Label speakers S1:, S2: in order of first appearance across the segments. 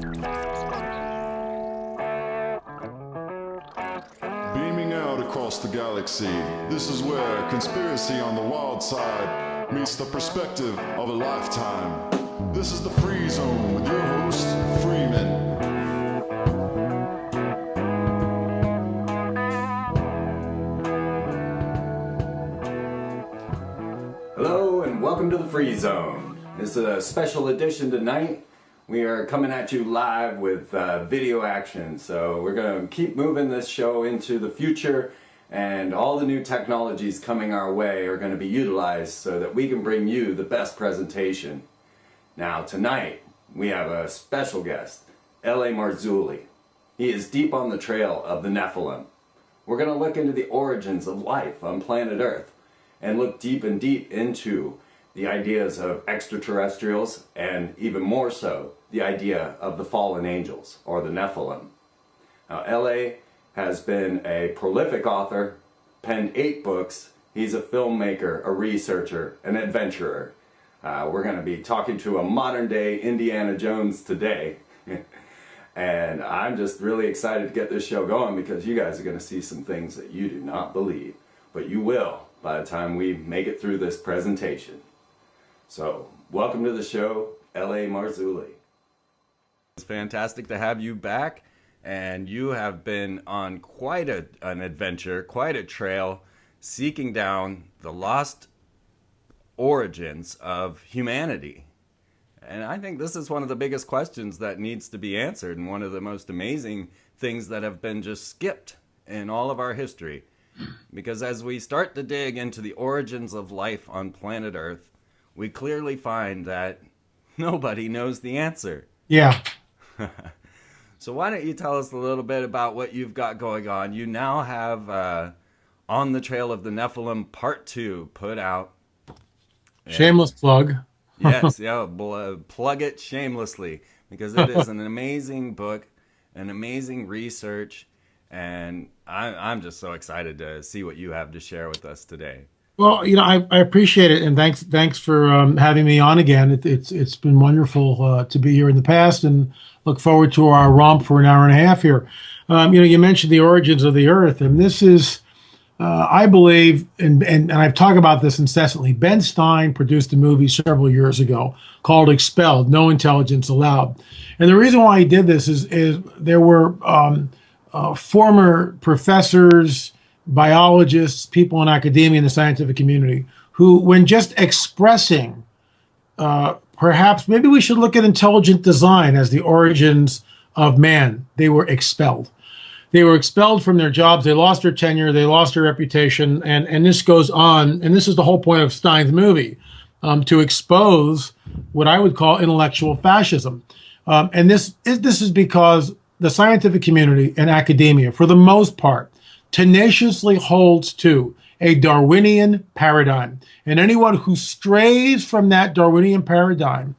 S1: Beaming out across the galaxy, this is where conspiracy on the wild side meets the perspective of a lifetime. This is the Free Zone with your host, Freeman.
S2: Hello and welcome to the Free Zone. This is a special edition tonight. We are coming at you live with video action, so we're going to keep moving this show into the future, and all the new technologies coming our way are going to be utilized so that we can bring you the best presentation. Now tonight we have a special guest, L.A Marzulli. He is deep on the trail of the nephilim. We're going to look into the origins of life on planet Earth and look deep and deep into the ideas of extraterrestrials, and even more so, the idea of the fallen angels, or the nephilim. Now, L.A. has been a prolific author, penned 8 books. He's a filmmaker, a researcher, an adventurer. We're going to be talking to a modern-day Indiana Jones today. And I'm just really excited to get this show going, because you guys are going to see some things that you do not believe. But you will by the time we make it through this presentation. So, welcome to the show, L.A Marzulli. It's fantastic to have you back, and you have been on quite an adventure, quite a trail, seeking down the lost origins of humanity. And I think this is one of the biggest questions that needs to be answered, and one of the most amazing things that have been just skipped in all of our history. Because as we start to dig into the origins of life on planet Earth, we clearly find that nobody knows the answer.
S3: Yeah.
S2: So why don't you tell us a little bit about what you've got going on? You now have On the Trail of the Nephilim Part 2 put out.
S3: Shameless plug.
S2: Yes, yeah, plug it shamelessly, because it is an amazing book, an amazing research, and I'm just so excited to see what you have to share with us today.
S3: Well, you know, I appreciate it, and thanks for having me on again. It's been wonderful to be here in the past, and look forward to our romp for an hour and a half here. You know, you mentioned the origins of the Earth, and this is, I believe, and I've talked about this incessantly. Ben Stein produced a movie several years ago called Expelled: No Intelligence Allowed, and the reason why he did this is there were former professors, biologists, people in academia and the scientific community who, when just expressing, perhaps maybe we should look at intelligent design as the origins of man, they were expelled. They were expelled from their jobs. They lost their tenure. They lost their reputation. And this goes on. And this is the whole point of Stein's movie, to expose what I would call intellectual fascism. And this is because the scientific community and academia, for the most part, tenaciously holds to a Darwinian paradigm. And anyone who strays from that Darwinian paradigm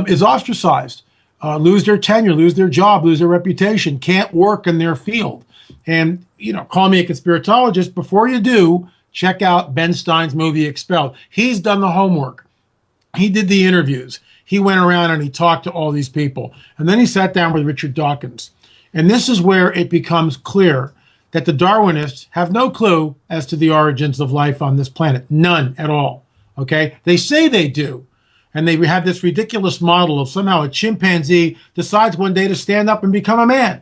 S3: is ostracized, lose their tenure, lose their job, lose their reputation, can't work in their field. And, you know, call me a conspiratologist. Before you do, check out Ben Stein's movie Expelled. He's done the homework. He did the interviews. He went around and he talked to all these people. And then he sat down with Richard Dawkins. And this is where it becomes clear that the Darwinists have no clue as to the origins of life on this planet. None at all. Okay? They say they do. And they have this ridiculous model of somehow a chimpanzee decides one day to stand up and become a man.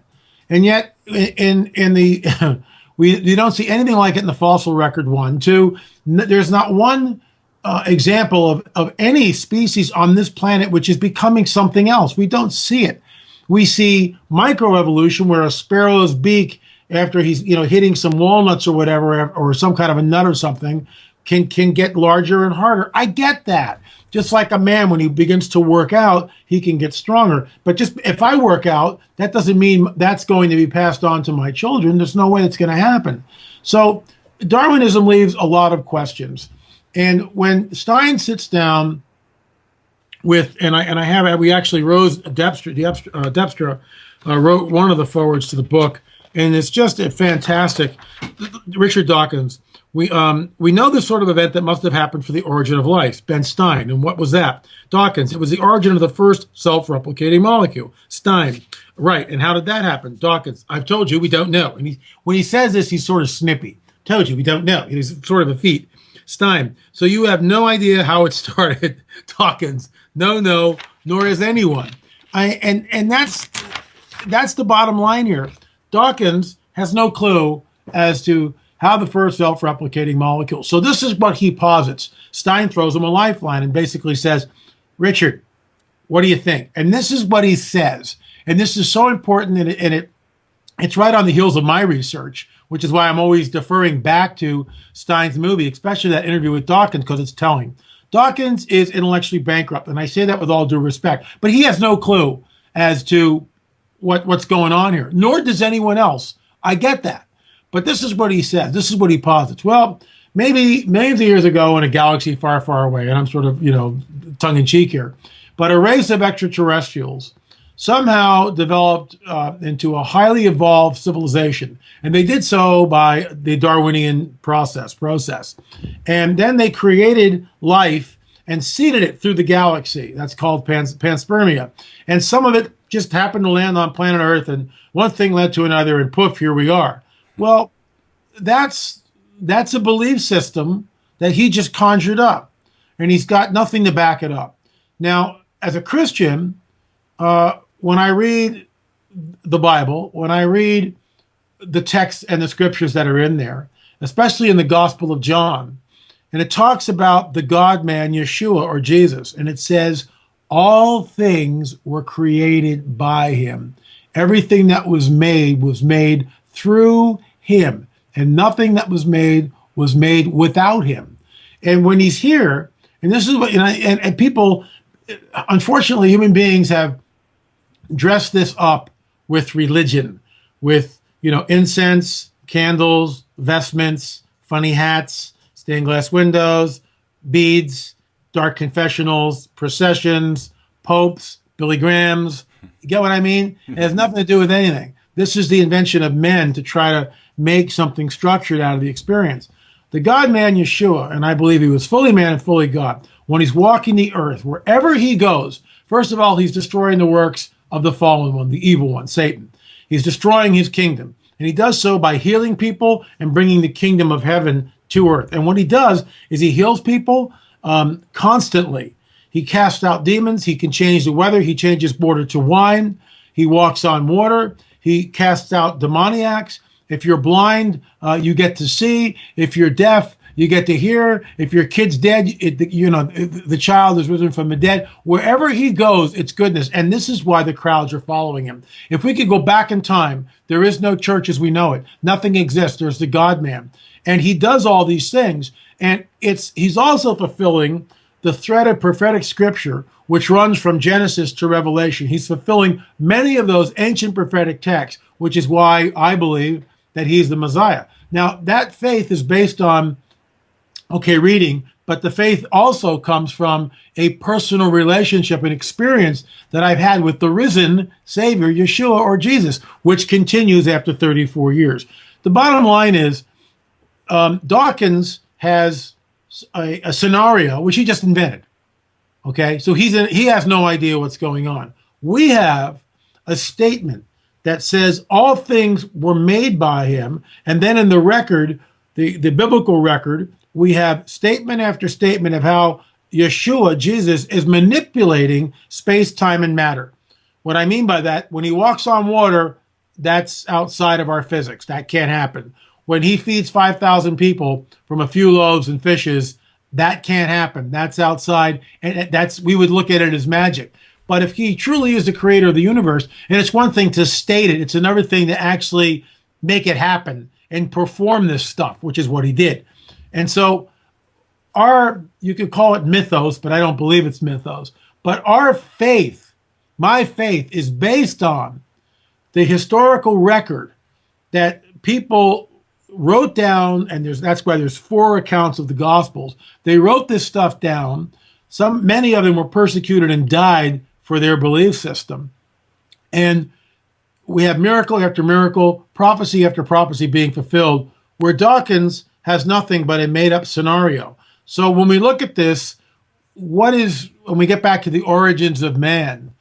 S3: And yet, in the you don't see anything like it in the fossil record, 1. 2, there's not one example of any species on this planet which is becoming something else. We don't see it. We see microevolution, where a sparrow's beak, after he's, you know, hitting some walnuts or whatever, or some kind of a nut or something, can get larger and harder. I get that. Just like a man, when he begins to work out, he can get stronger. But just if I work out, that doesn't mean that's going to be passed on to my children. There's no way that's going to happen. So Darwinism leaves a lot of questions. And when Stein sits down with, we actually Rose Debstra wrote one of the forwards to the book, and it's just a fantastic, Richard Dawkins, We know the sort of event that must have happened for the origin of life. Ben Stein. And what was that? Dawkins. It was the origin of the first self-replicating molecule. Stein. Right. And how did that happen? Dawkins. I've told you we don't know. And when he says this, he's sort of snippy. Told you we don't know. He's sort of a feat. Stein. So you have no idea how it started. Dawkins. No, nor has anyone. And that's the bottom line here. Dawkins has no clue as to how the first self-replicating molecule. So this is what he posits. Stein throws him a lifeline and basically says, Richard, what do you think? And this is what he says. And this is so important, and it's right on the heels of my research, which is why I'm always deferring back to Stein's movie, especially that interview with Dawkins, because it's telling. Dawkins is intellectually bankrupt, and I say that with all due respect, but he has no clue as to what's going on here, nor does anyone else. I get that. But this is what he says. This is what he posits. Well, maybe millions of years ago in a galaxy far, far away, and I'm sort of, tongue-in-cheek here, but a race of extraterrestrials somehow developed into a highly evolved civilization. And they did so by the Darwinian process. And then they created life and seeded it through the galaxy. That's called panspermia. And some of it just happened to land on planet Earth, and one thing led to another, and poof, here we are. Well, that's a belief system that he just conjured up, and he's got nothing to back it up. Now, as a Christian, when I read the Bible, when I read the texts and the scriptures that are in there, especially in the Gospel of John, and it talks about the God-man, Yeshua, or Jesus, and it says, all things were created by him. Everything that was made through him, and nothing that was made without him. And when he's here, and this is what, and people, unfortunately, human beings have dressed this up with religion, with, incense, candles, vestments, funny hats, stained glass windows, beads, dark confessionals, processions, popes, Billy Grahams. You get what I mean? It has nothing to do with anything. This is the invention of men to try to make something structured out of the experience. The God-man Yeshua, and I believe he was fully man and fully God, when he's walking the earth, wherever he goes, first of all, he's destroying the works of the fallen one, the evil one, Satan. He's destroying his kingdom. And he does so by healing people and bringing the kingdom of heaven to earth. And what he does is he heals people constantly. He casts out demons. He can change the weather. He changes water to wine. He walks on water. He casts out demoniacs. If you're blind, you get to see. If you're deaf, you get to hear. If your kid's dead, the child is risen from the dead. Wherever he goes, it's goodness. And this is why the crowds are following him. If we could go back in time, there is no church as we know it. Nothing exists. There's the God-man. And he does all these things. And he's also fulfilling the thread of prophetic scripture, which runs from Genesis to Revelation. He's fulfilling many of those ancient prophetic texts, which is why I believe that he's the Messiah. Now, that faith is based on, reading, but the faith also comes from a personal relationship and experience that I've had with the risen Savior, Yeshua, or Jesus, which continues after 34 years. The bottom line is, Dawkins has a scenario which he just invented. Okay, so he has no idea what's going on. We have a statement that says all things were made by him, and then in the record, the biblical record, we have statement after statement of how Yeshua, Jesus, is manipulating space, time, and matter. What I mean by that, when he walks on water, that's outside of our physics. That can't happen. When he feeds 5,000 people from a few loaves and fishes, that can't happen. That's outside, and we would look at it as magic. But if he truly is the creator of the universe, and it's one thing to state it, it's another thing to actually make it happen and perform this stuff, which is what he did. And so you could call it mythos, but I don't believe it's mythos. But our faith, my faith, is based on the historical record that people wrote down, and that's why there's 4 accounts of the Gospels. They wrote this stuff down. Many of them were persecuted and died for their belief system. And we have miracle after miracle, prophecy after prophecy being fulfilled, where Dawkins has nothing but a made-up scenario. So when we look at this, when we get back to the origins of man,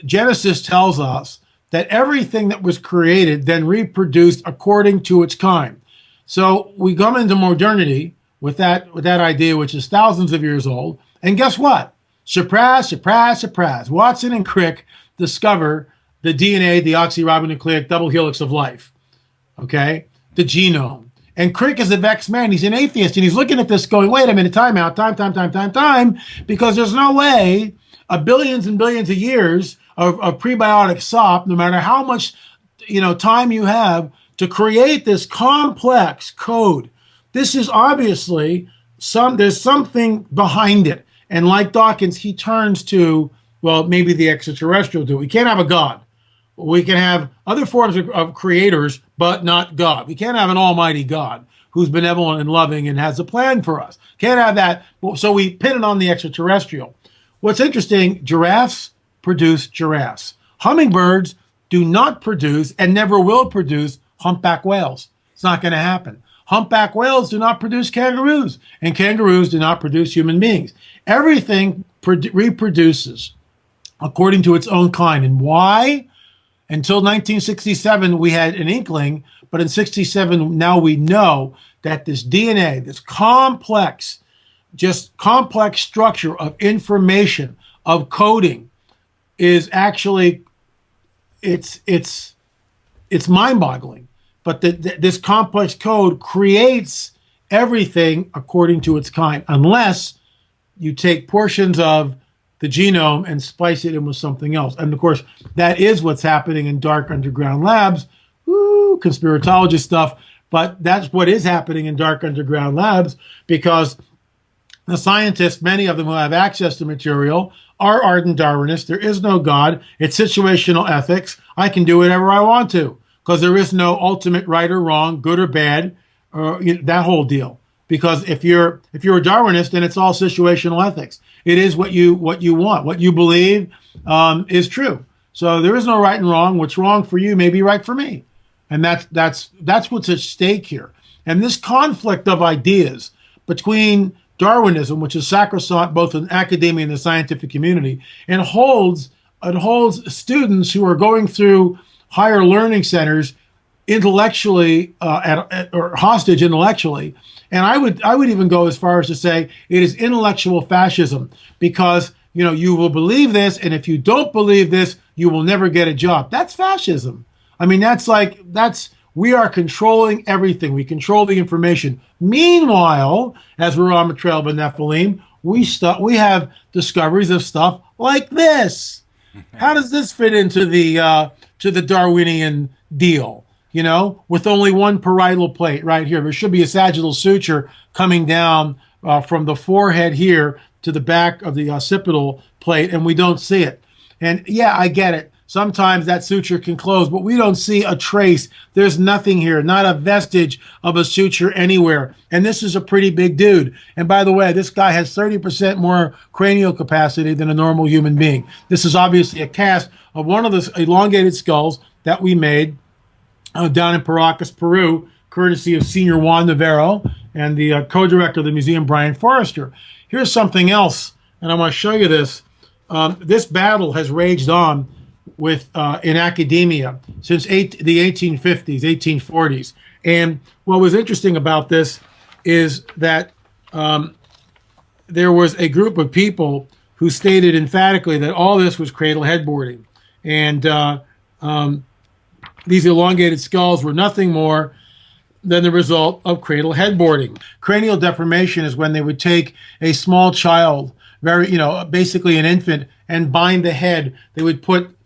S3: Genesis tells us that everything that was created then reproduced according to its kind. So we come into modernity with that idea, which is thousands of years old. And guess what? Surprise, surprise, surprise. Watson and Crick discover the DNA, the oxyribonucleic double helix of life. Okay? The genome. And Crick is a vexed man. He's an atheist, and he's looking at this going, wait a minute, time out, time, because there's no way billions and billions of years of prebiotic sop, no matter how much time you have to create this complex code. This is obviously there's something behind it. And like Dawkins, he turns to, well, maybe the extraterrestrial do. We can't have a God. We can have other forms of creators, but not God. We can't have an almighty God who's benevolent and loving and has a plan for us. Can't have that. So we pin it on the extraterrestrial. What's interesting, giraffes produce giraffes. Hummingbirds do not produce and never will produce humpback whales. It's not going to happen. Humpback whales do not produce kangaroos, and kangaroos do not produce human beings. Everything reproduces according to its own kind. And why? Until 1967, we had an inkling, but in 67, now we know that this DNA, this complex structure of information, of coding, is actually, it's mind-boggling. But this complex code creates everything according to its kind, unless you take portions of the genome and splice it in with something else. And of course, that is what's happening in dark underground labs. Woo, conspiratologist stuff. But that's what is happening in dark underground labs, because the scientists, many of them who have access to material, are ardent Darwinists. There is no God. It's situational ethics. I can do whatever I want to, because there is no ultimate right or wrong, good or bad, that whole deal. Because if you're a Darwinist, then it's all situational ethics. It is what you want, what you believe is true. So there is no right and wrong. What's wrong for you may be right for me, and that's what's at stake here. And this conflict of ideas between Darwinism, which is sacrosanct both in academia and the scientific community, and holds students who are going through higher learning centers intellectually or hostage intellectually. And I would even go as far as to say it is intellectual fascism, because you will believe this, and if you don't believe this, you will never get a job. That's fascism. I mean, we are controlling everything. We control the information. Meanwhile, as we're on the trail of the nephilim, we have discoveries of stuff like this. How does this fit into the Darwinian deal? With only one parietal plate right here. There should be a sagittal suture coming down from the forehead here to the back of the occipital plate, and we don't see it. And yeah, I get it. Sometimes that suture can close, but we don't see a trace. There's nothing here, not a vestige of a suture anywhere. And this is a pretty big dude. And by the way, this guy has 30% more cranial capacity than a normal human being. This is obviously a cast of one of the elongated skulls that we made down in Paracas, Peru, courtesy of Senior Juan Navarro and the co-director of the museum, Brian Forrester. Here's something else, and I want to show you this. This battle has raged on in academia since the 1850s, 1840s. And what was interesting about this is that there was a group of people who stated emphatically that all this was cradle headboarding. And these elongated skulls were nothing more than the result of cradle headboarding. Cranial deformation is when they would take a small child, basically an infant, and bind the head. They would put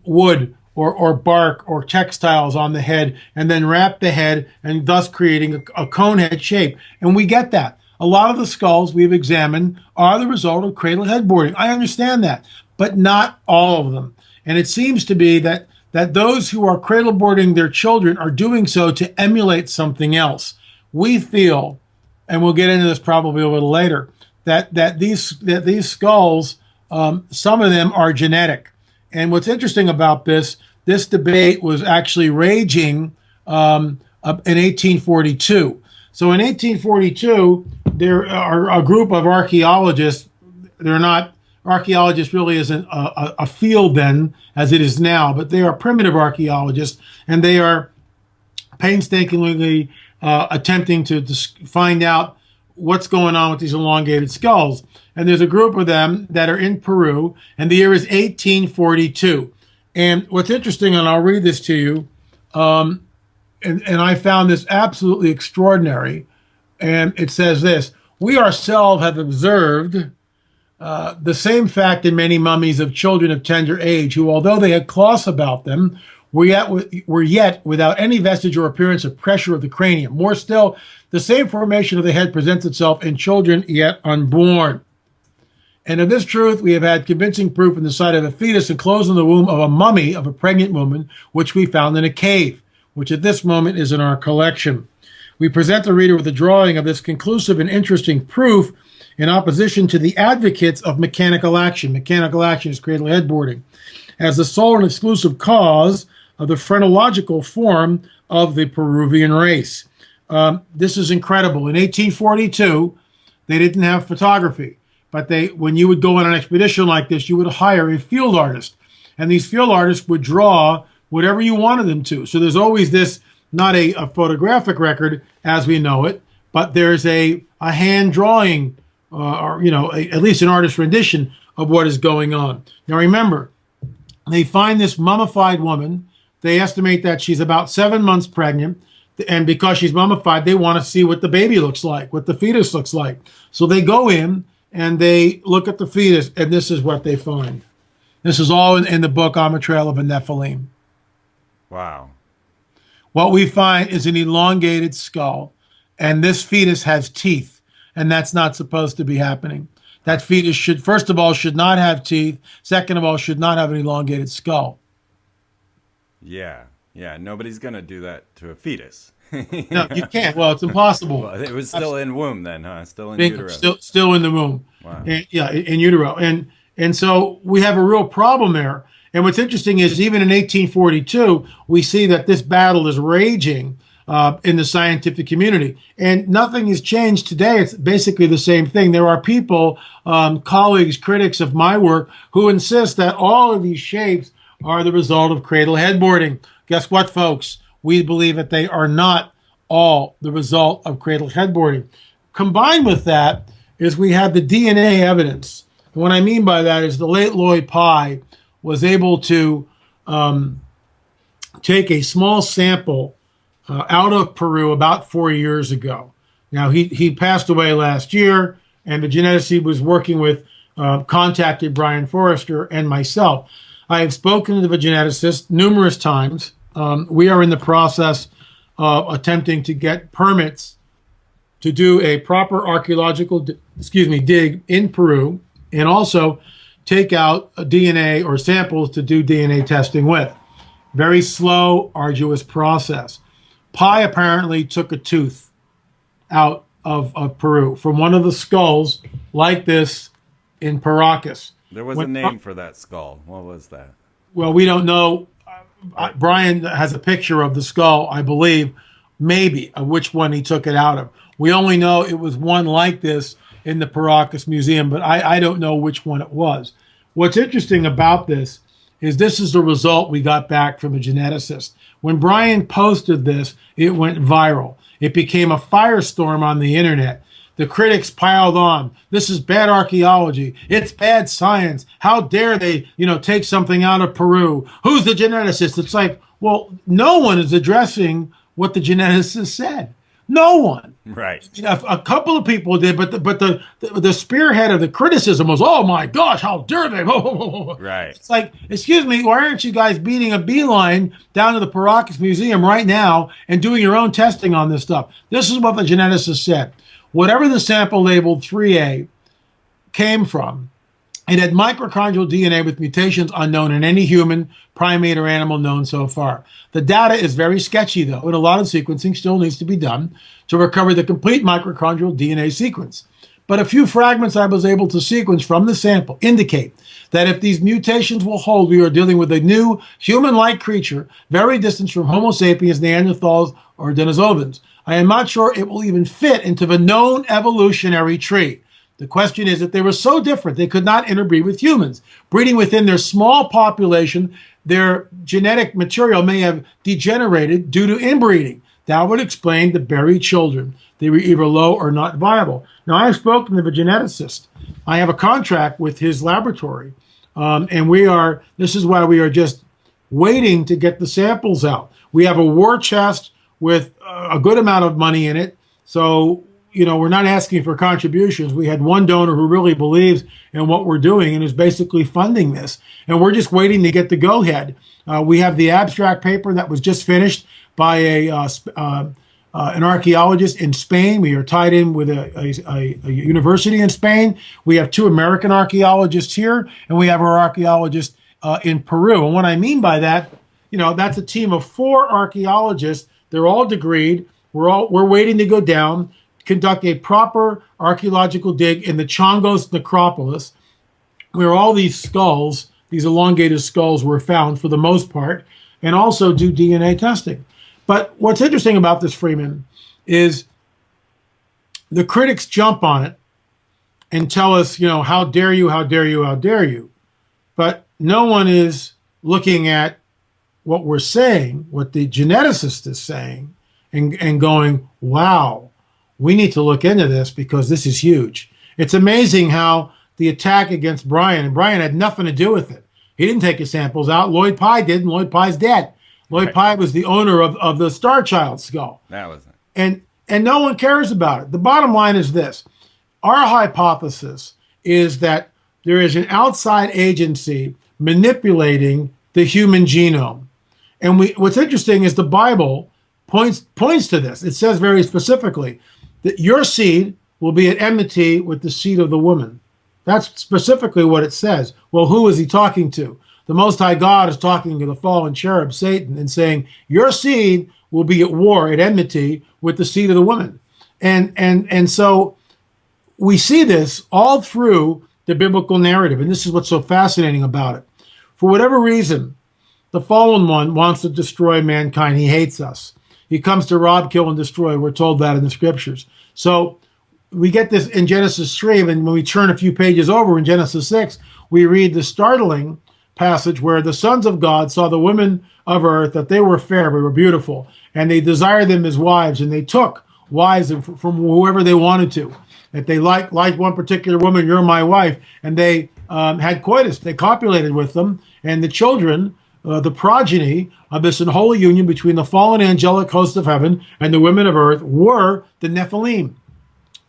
S3: wood or bark or textiles on the head and then wrap the head, and thus creating a cone head shape. And we get that. A lot of the skulls we've examined are the result of cradle headboarding. I understand that, but not all of them. And it seems to be that those who are cradle boarding their children are doing so to emulate something else. We feel, and we'll get into this probably a little later, that these skulls, some of them are genetic. And what's interesting about this debate was actually raging in 1842. So in 1842, there are a group of archaeologists. They're not archaeologists, really isn't a field then as it is now, but they are primitive archaeologists, and they are painstakingly attempting to find out what's going on with these elongated skulls. And there's a group of them that are in Peru, and the year is 1842. And what's interesting, and I'll read this to you, and I found this absolutely extraordinary, and it says this: "We ourselves have observed the same fact in many mummies of children of tender age, who, although they had cloths about them, were yet without any vestige or appearance of pressure of the cranium. More still, the same formation of the head presents itself in children yet unborn. And of this truth we have had convincing proof in the sight of a fetus enclosed in the womb of a mummy of a pregnant woman, which we found in a cave, which at this moment is in our collection. We present the reader with a drawing of this conclusive and interesting proof in opposition to the advocates of mechanical action. Mechanical action is cradle headboarding, as the sole and exclusive cause of the phrenological form of the Peruvian race." This is incredible. In 1842, they didn't have photography, but when you would go on an expedition like this, you would hire a field artist, and these field artists would draw whatever you wanted them to. So there's always this, not a photographic record as we know it, but there's a hand drawing, or at least an artist rendition of what is going on. Now remember, they find this mummified woman. They estimate that she's about 7 months pregnant. And because she's mummified, they want to see what the baby looks like, what the fetus looks like. So they go in and they look at the fetus, and this is what they find. This is all in the book, On the Trail of a Nephilim.
S2: Wow.
S3: What we find is an elongated skull, and this fetus has teeth, and that's not supposed to be happening. That fetus should, first of all, should not have teeth. Second of all, should not have an elongated skull.
S2: Yeah. Nobody's going to do that to a fetus.
S3: No, you can't. Well, it's impossible.
S2: Well, it was still in womb then, huh? Still in utero.
S3: Still in the womb.
S2: Wow.
S3: And, in utero. And so we have a real problem there. And what's interesting is even in 1842, we see that this battle is raging in the scientific community. And nothing has changed today. It's basically the same thing. There are people, colleagues, critics of my work, who insist that all of these shapes are the result of cradle headboarding. Guess what, folks? We believe that they are not all the result of cradle headboarding. Combined with that is we have the DNA evidence. And what I mean by that is the late Lloyd Pye was able to take a small sample out of Peru about 4 years ago. Now, he passed away last year, and the geneticist he was working with contacted Brian Forrester and myself. I have spoken to the geneticist numerous times. We are in the process of attempting to get permits to do a proper archaeological, dig in Peru, and also take out a DNA or samples to do DNA testing with. Very slow, arduous process. Pye apparently took a tooth out of Peru from one of the skulls like this in Paracas.
S2: There was a name for that skull. What was that?
S3: Well, we don't know. Brian has a picture of the skull, I believe, maybe, of which one he took it out of. We only know it was one like this in the Paracas Museum, but I don't know which one it was. What's interesting about this is the result we got back from a geneticist. When Brian posted this, it went viral. It became a firestorm on the internet. The critics piled on. This is bad archaeology. It's bad science. How dare they, take something out of Peru? Who's the geneticist? It's like, well, no one is addressing what the geneticist said. No one.
S2: Right.
S3: A couple of people did, but the spearhead of the criticism was, oh my gosh, how dare they?
S2: Right.
S3: It's like, excuse me, why aren't you guys beating a beeline down to the Paracas Museum right now and doing your own testing on this stuff? This is what the geneticist said. Whatever the sample labeled 3A came from, it had mitochondrial DNA with mutations unknown in any human, primate, or animal known so far. The data is very sketchy, though, and a lot of sequencing still needs to be done to recover the complete mitochondrial DNA sequence. but a few fragments I was able to sequence from the sample indicate that if these mutations will hold, we are dealing with a new human-like creature, very distant from Homo sapiens, Neanderthals, or Denisovans. I am not sure it will even fit into the known evolutionary tree. The question is that they were so different they could not interbreed with humans. Breeding within their small population, their genetic material may have degenerated due to inbreeding. That would explain the buried children. They were either low or not viable. Now, I have spoken to a geneticist. I have a contract with his laboratory, and this is why we are just waiting to get the samples out. We have a war chest with a good amount of money in it. So, we're not asking for contributions. We had one donor who really believes in what we're doing and is basically funding this. And we're just waiting to get the go-ahead. We have the abstract paper that was just finished by an archaeologist in Spain. We are tied in with a university in Spain. We have 2 American archaeologists here, and we have our archaeologist in Peru. And what I mean by that, that's a team of 4 archaeologists. They're all degreed. We're waiting to go down, conduct a proper archaeological dig in the Chongos necropolis, where all these skulls, these elongated skulls, were found for the most part, and also do DNA testing. But what's interesting about this, Freeman, is the critics jump on it and tell us, how dare you, how dare you, how dare you. But no one is looking at what we're saying, what the geneticist is saying, and going, wow, we need to look into this because this is huge. It's amazing how the attack against Brian, and Brian had nothing to do with it. He didn't take his samples out. Lloyd Pye did, and Lloyd Pye's dead. Lloyd Pye was the owner of the Star Child skull.
S2: That was it.
S3: And no one cares about it. The bottom line is this. Our hypothesis is that there is an outside agency manipulating the human genome. And what's interesting is the Bible points to this. It says very specifically that your seed will be at enmity with the seed of the woman. That's specifically what it says. Well, who is he talking to? The Most High God is talking to the fallen cherub, Satan, and saying, your seed will be at war, at enmity with the seed of the woman. And so we see this all through the biblical narrative, and this is what's so fascinating about it. For whatever reason, the fallen one wants to destroy mankind. He hates us. He comes to rob, kill, and destroy. We're told that in the scriptures. So we get this in Genesis 3, and when we turn a few pages over in Genesis 6, we read the startling passage where the sons of God saw the women of earth, that they were fair, they were beautiful, and they desired them as wives, and they took wives from whoever they wanted to. If they liked one particular woman, you're my wife, and they had coitus, they copulated with them, and the children, the progeny of this unholy union between the fallen angelic host of heaven and the women of earth were the nephilim.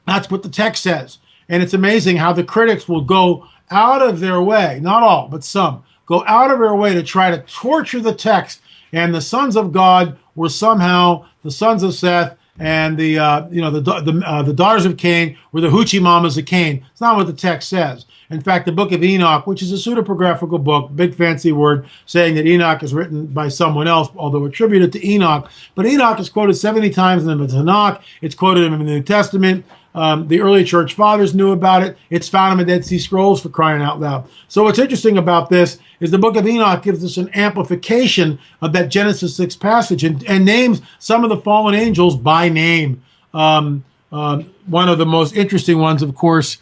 S3: That's what the text says. And it's amazing how the critics will go out of their way, not all, but some, go out of their way to try to torture the text. And the sons of God were somehow the sons of Seth, and the daughters of Cain were the hoochie mamas of Cain. It's not what the text says. In fact, the book of Enoch, which is a pseudepigraphical book, big fancy word, saying that Enoch is written by someone else, although attributed to Enoch. But Enoch is quoted 70 times in the Tanakh. It's quoted in the New Testament. The early church fathers knew about it. It's found in the Dead Sea Scrolls, for crying out loud. So what's interesting about this is the book of Enoch gives us an amplification of that Genesis 6 passage and names some of the fallen angels by name. One of the most interesting ones, of course,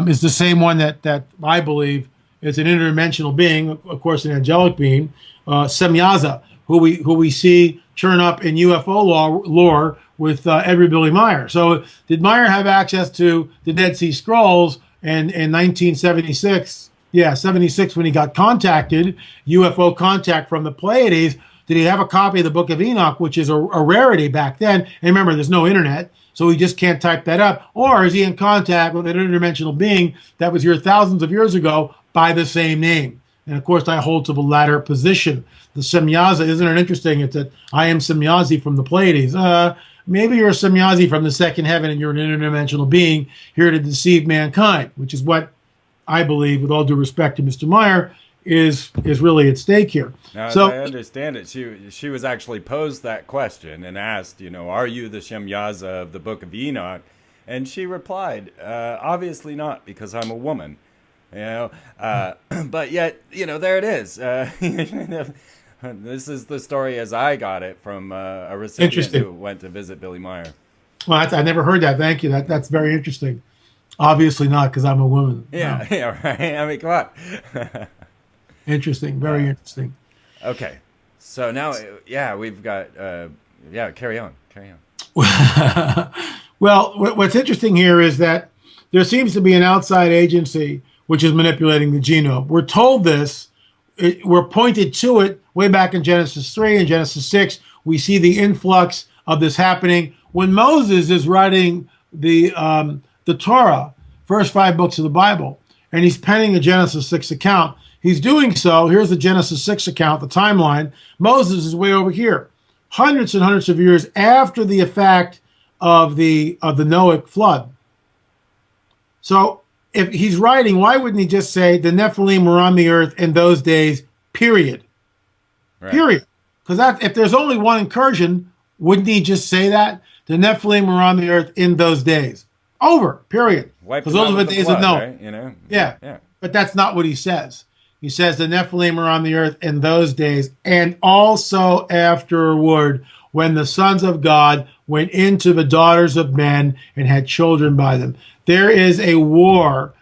S3: is the same one that I believe is an interdimensional being, of course, an angelic being, Semyaza, who we see turn up in UFO lore with Edward Billy Meyer. So did Meyer have access to the Dead Sea Scrolls in 1976? Yeah, 76, when he got contacted, UFO contact from the Pleiades. Did he have a copy of the Book of Enoch, which is a rarity back then? And remember, there's no internet, so he just can't type that up. Or is he in contact with an interdimensional being that was here thousands of years ago by the same name? And of course, I hold to the latter position. The Semyaza, isn't it interesting? It's that I am Semyazi from the Pleiades. Maybe you're a Semyazi from the second heaven and you're an interdimensional being here to deceive mankind, which is what I believe, with all due respect to Mr. Meyer, is really at stake here.
S2: Now,
S3: so,
S2: as I understand it, she was actually posed that question and asked, are you the Semyaza of the Book of Enoch? And she replied, obviously not, because I'm a woman. But yet, there it is. This is the story as I got it from a recipient who went to visit Billy Meyer.
S3: Well, I never heard that. Thank you. That's very interesting. Obviously not, because I'm a woman.
S2: Yeah,
S3: No.
S2: yeah, right. I mean, come on.
S3: Interesting. Very interesting.
S2: Okay, so now, we've got. Carry on.
S3: Well, what's interesting here is that there seems to be an outside agency which is manipulating the genome. We're told this. We're pointed to it way back in Genesis 3 and Genesis 6. We see the influx of this happening when Moses is writing the Torah, first 5 books of the Bible, and he's penning a Genesis 6 account. He's doing so. Here's the Genesis 6 account, the timeline. Moses is way over here, hundreds and hundreds of years after the effect of the Noahic flood. So if he's writing, why wouldn't he just say the Nephilim were on the earth in those days, period? Right. Period. Because if there's only one incursion, wouldn't he just say that? The Nephilim were on the earth in those days. Over, period. Because those are the days of Noah.
S2: Right?
S3: Yeah. But that's not what he says. He says the Nephilim were on the earth in those days, and also afterward, when the sons of God went into the daughters of men and had children by them. There is a war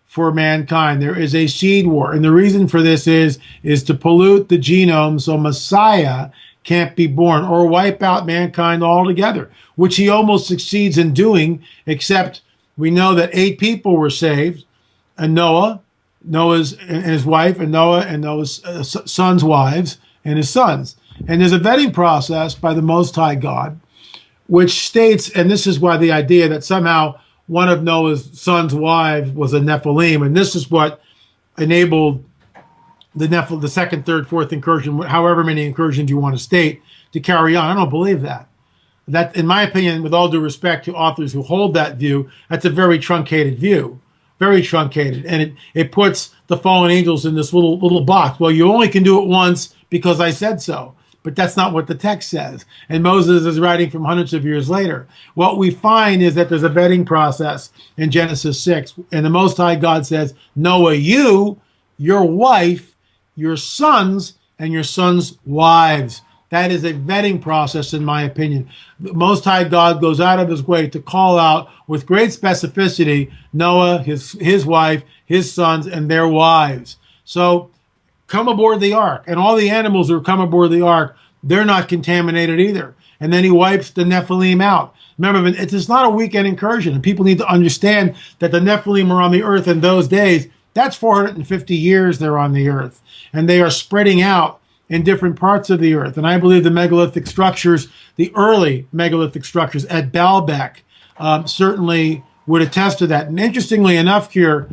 S3: for mankind. There is a seed war. And the reason for this is to pollute the genome so Messiah can't be born, or wipe out mankind altogether, which he almost succeeds in doing, except we know that 8 people were saved, and Noah's and his wife, and Noah's sons' wives, and his sons. And there's a vetting process by the Most High God, which states, and this is why the idea that somehow one of Noah's sons' wives was a Nephilim, and this is what enabled the second, third, fourth incursion, however many incursions you want to state, to carry on. I don't believe that. That, in my opinion, with all due respect to authors who hold that view, that's a very truncated view. Very truncated. And it puts the fallen angels in this little box. Well, you only can do it once because I said so. But that's not what the text says. And Moses is writing from hundreds of years later. What we find is that there's a vetting process in Genesis 6. And the Most High God says, Noah, you, your wife, your sons, and your sons' wives. That is a vetting process, in my opinion. The Most High God goes out of his way to call out with great specificity Noah, his wife, his sons, and their wives. So come aboard the ark. And all the animals who come aboard the ark, they're not contaminated either. And then he wipes the Nephilim out. Remember, it's not a weekend incursion. And people need to understand that the Nephilim are on the earth in those days. That's 450 years they're on the earth. And they are spreading out in different parts of the earth. And I believe the megalithic structures, the early megalithic structures at Baalbek, certainly would attest to that. And interestingly enough here,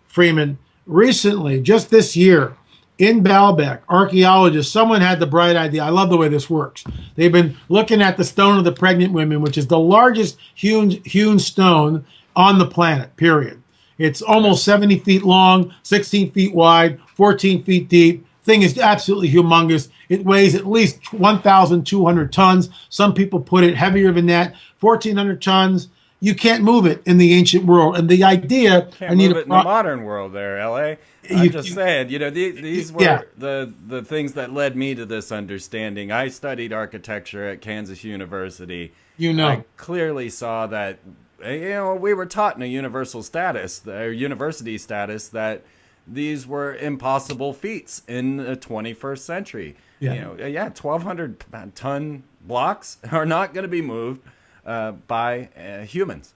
S3: Freeman, recently, just this year, in Baalbek, archaeologists, someone had the bright idea. I love the way this works. They've been looking at the stone of the pregnant women, which is the largest hewn stone on the planet, period. It's almost 70 feet long, 16 feet wide, 14 feet deep. Thing is absolutely humongous. It weighs at least 1,200 tons. Some people put it heavier than that, 1,400 tons. You can't move it in the ancient world. And the idea...
S2: Can't move it in the modern world there, L.A. I'm just saying, these were the things that led me to this understanding. I studied architecture at Kansas University. I clearly saw that, we were taught in a university status that these were impossible feats in the 21st century. 1,200-ton blocks are not going to be moved by humans.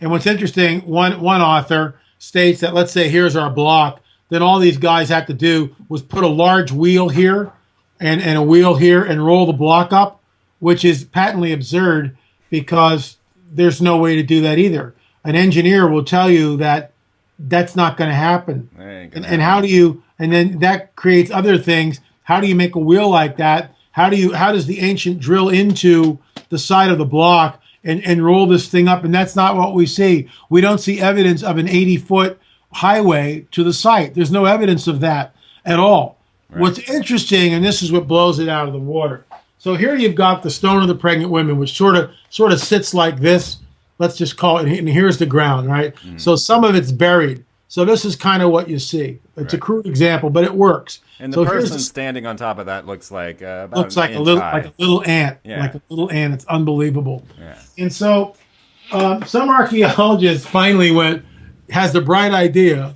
S3: And what's interesting, one author states that, let's say here's our block, then all these guys had to do was put a large wheel here and a wheel here and roll the block up, which is patently absurd because there's no way to do that either. An engineer will tell you that that's not going to happen. And how do you, and then that creates other things. How do you make a wheel like that? How does the ancient drill into the side of the block and roll this thing up? And that's not what we see. We don't see evidence of an 80-foot highway to the site. There's no evidence of that at all. Right. What's interesting, and this is what blows it out of the water. So here you've got the stone of the pregnant women, which sort of sits like this let's just call it, and here's the ground, right? So some of it's buried. So this is kind of what you see. It's a crude example, but it works.
S2: And the
S3: So
S2: person standing on top of that looks like about an inch high.
S3: like a little ant,
S2: Yeah.
S3: like a little ant. It's unbelievable.
S2: Yeah.
S3: And so some archaeologist finally has the bright idea.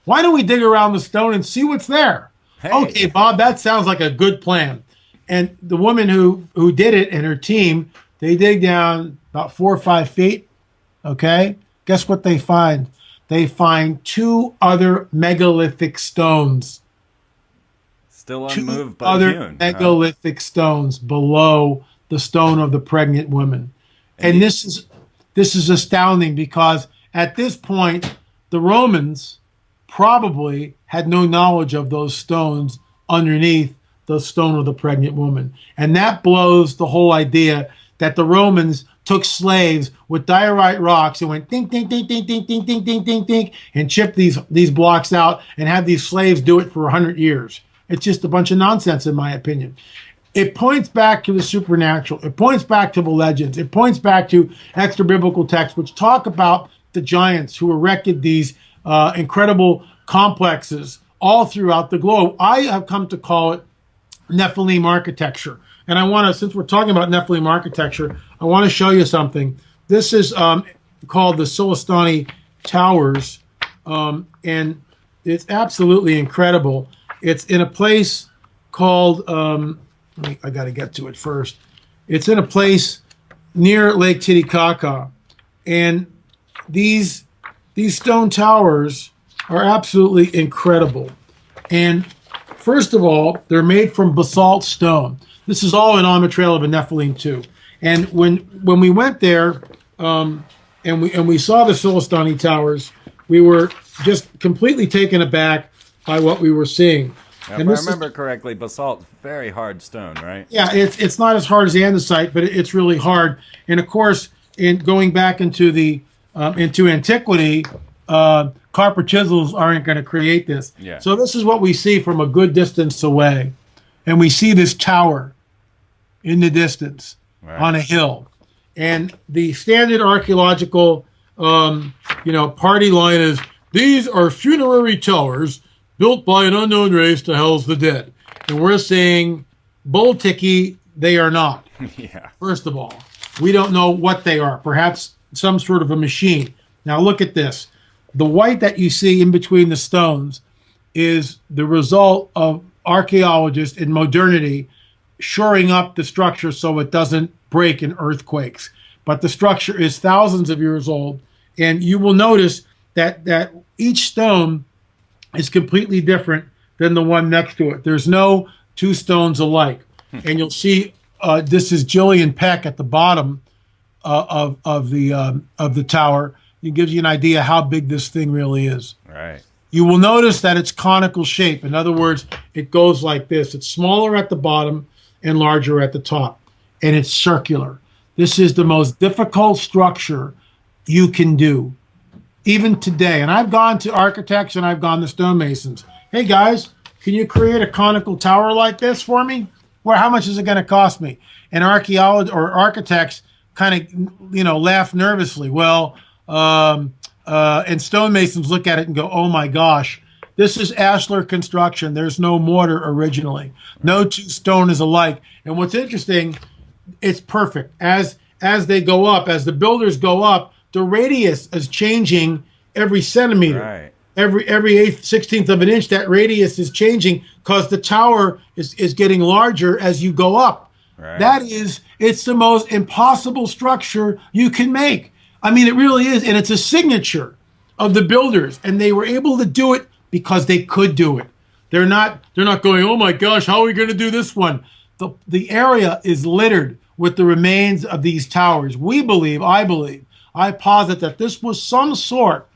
S3: Why don't we dig around the stone and see what's there?
S2: Hey.
S3: Okay, Bob, that sounds like a good plan. And the woman who did it and her team, they dig down about 4 or 5 feet. Okay, guess what they find? They find 2 other megalithic stones.
S2: Still
S3: 2
S2: unmoved, but
S3: other
S2: hewn.
S3: megalithic stones below the stone of the pregnant woman. And this is astounding because at this point, the Romans probably had no knowledge of those stones underneath the stone of the pregnant woman. And that blows the whole idea that the Romans took slaves with diorite rocks and went ding, ding, ding, ding, ding, ding, ding, ding, ding, ding, and chipped these blocks out and had these slaves do it for 100 years. It's just a bunch of nonsense, in my opinion. It points back to the supernatural. It points back to the legends. It points back to extra biblical texts, which talk about the giants who erected these incredible complexes all throughout the globe. I have come to call it Nephilim architecture. And I want to, since we're talking about Nephilim architecture, I want to show you something. This is called the Silistani Towers, and it's absolutely incredible. It's in a place called, I got to get to it first. It's in a place near Lake Titicaca, and these stone towers are absolutely incredible. And first of all, they're made from basalt stone. This is all an trail of a Nephilim too. And when we went there and we saw the Silistani Towers, we were just completely taken aback by what we were seeing.
S2: Now, if I remember correctly, basalt, very hard stone, right?
S3: Yeah, it's not as hard as andesite, but it's really hard. And of course, in going back into into antiquity, carper chisels aren't going to create this.
S2: Yeah.
S3: So this is what we see from a good distance away, and we see this tower in the distance on a hill, and the standard archaeological, party line is, "These are funerary towers built by an unknown race to house the dead." And we're saying, bull ticky, they are not.
S2: Yeah.
S3: First of all, we don't know what they are. Perhaps some sort of a machine. Now look at this. The white that you see in between the stones is the result of archaeologists in modernity shoring up the structure so it doesn't break in earthquakes. But the structure is thousands of years old, and you will notice that each stone is completely different than the one next to it. There's no 2 stones alike. And you'll see this is Gillian Peck at the bottom of the tower. It gives you an idea how big this thing really is.
S2: Right.
S3: You will notice that it's conical shape. In other words, it goes like this. It's smaller at the bottom and larger at the top. And it's circular. This is the most difficult structure you can do, even today. And I've gone to architects and I've gone to stonemasons. Hey guys, can you create a conical tower like this for me? Well, how much is it going to cost me? And architects kind of, laugh nervously. Well, and stonemasons look at it and go, "Oh my gosh, this is ashlar construction. There's no mortar originally. No 2 stone is alike." And what's interesting, it's perfect. As they go up, as the builders go up, the radius is changing every centimeter.
S2: Right.
S3: Every eighth, 16th of an inch, that radius is changing because the tower is getting larger as you go up.
S2: Right.
S3: It's the most impossible structure you can make. I mean, it really is. And it's a signature of the builders. And they were able to do it because they could do it. They're not going, "Oh my gosh, how are we going to do this one?" The area is littered with the remains of these towers. I posit that this was some sort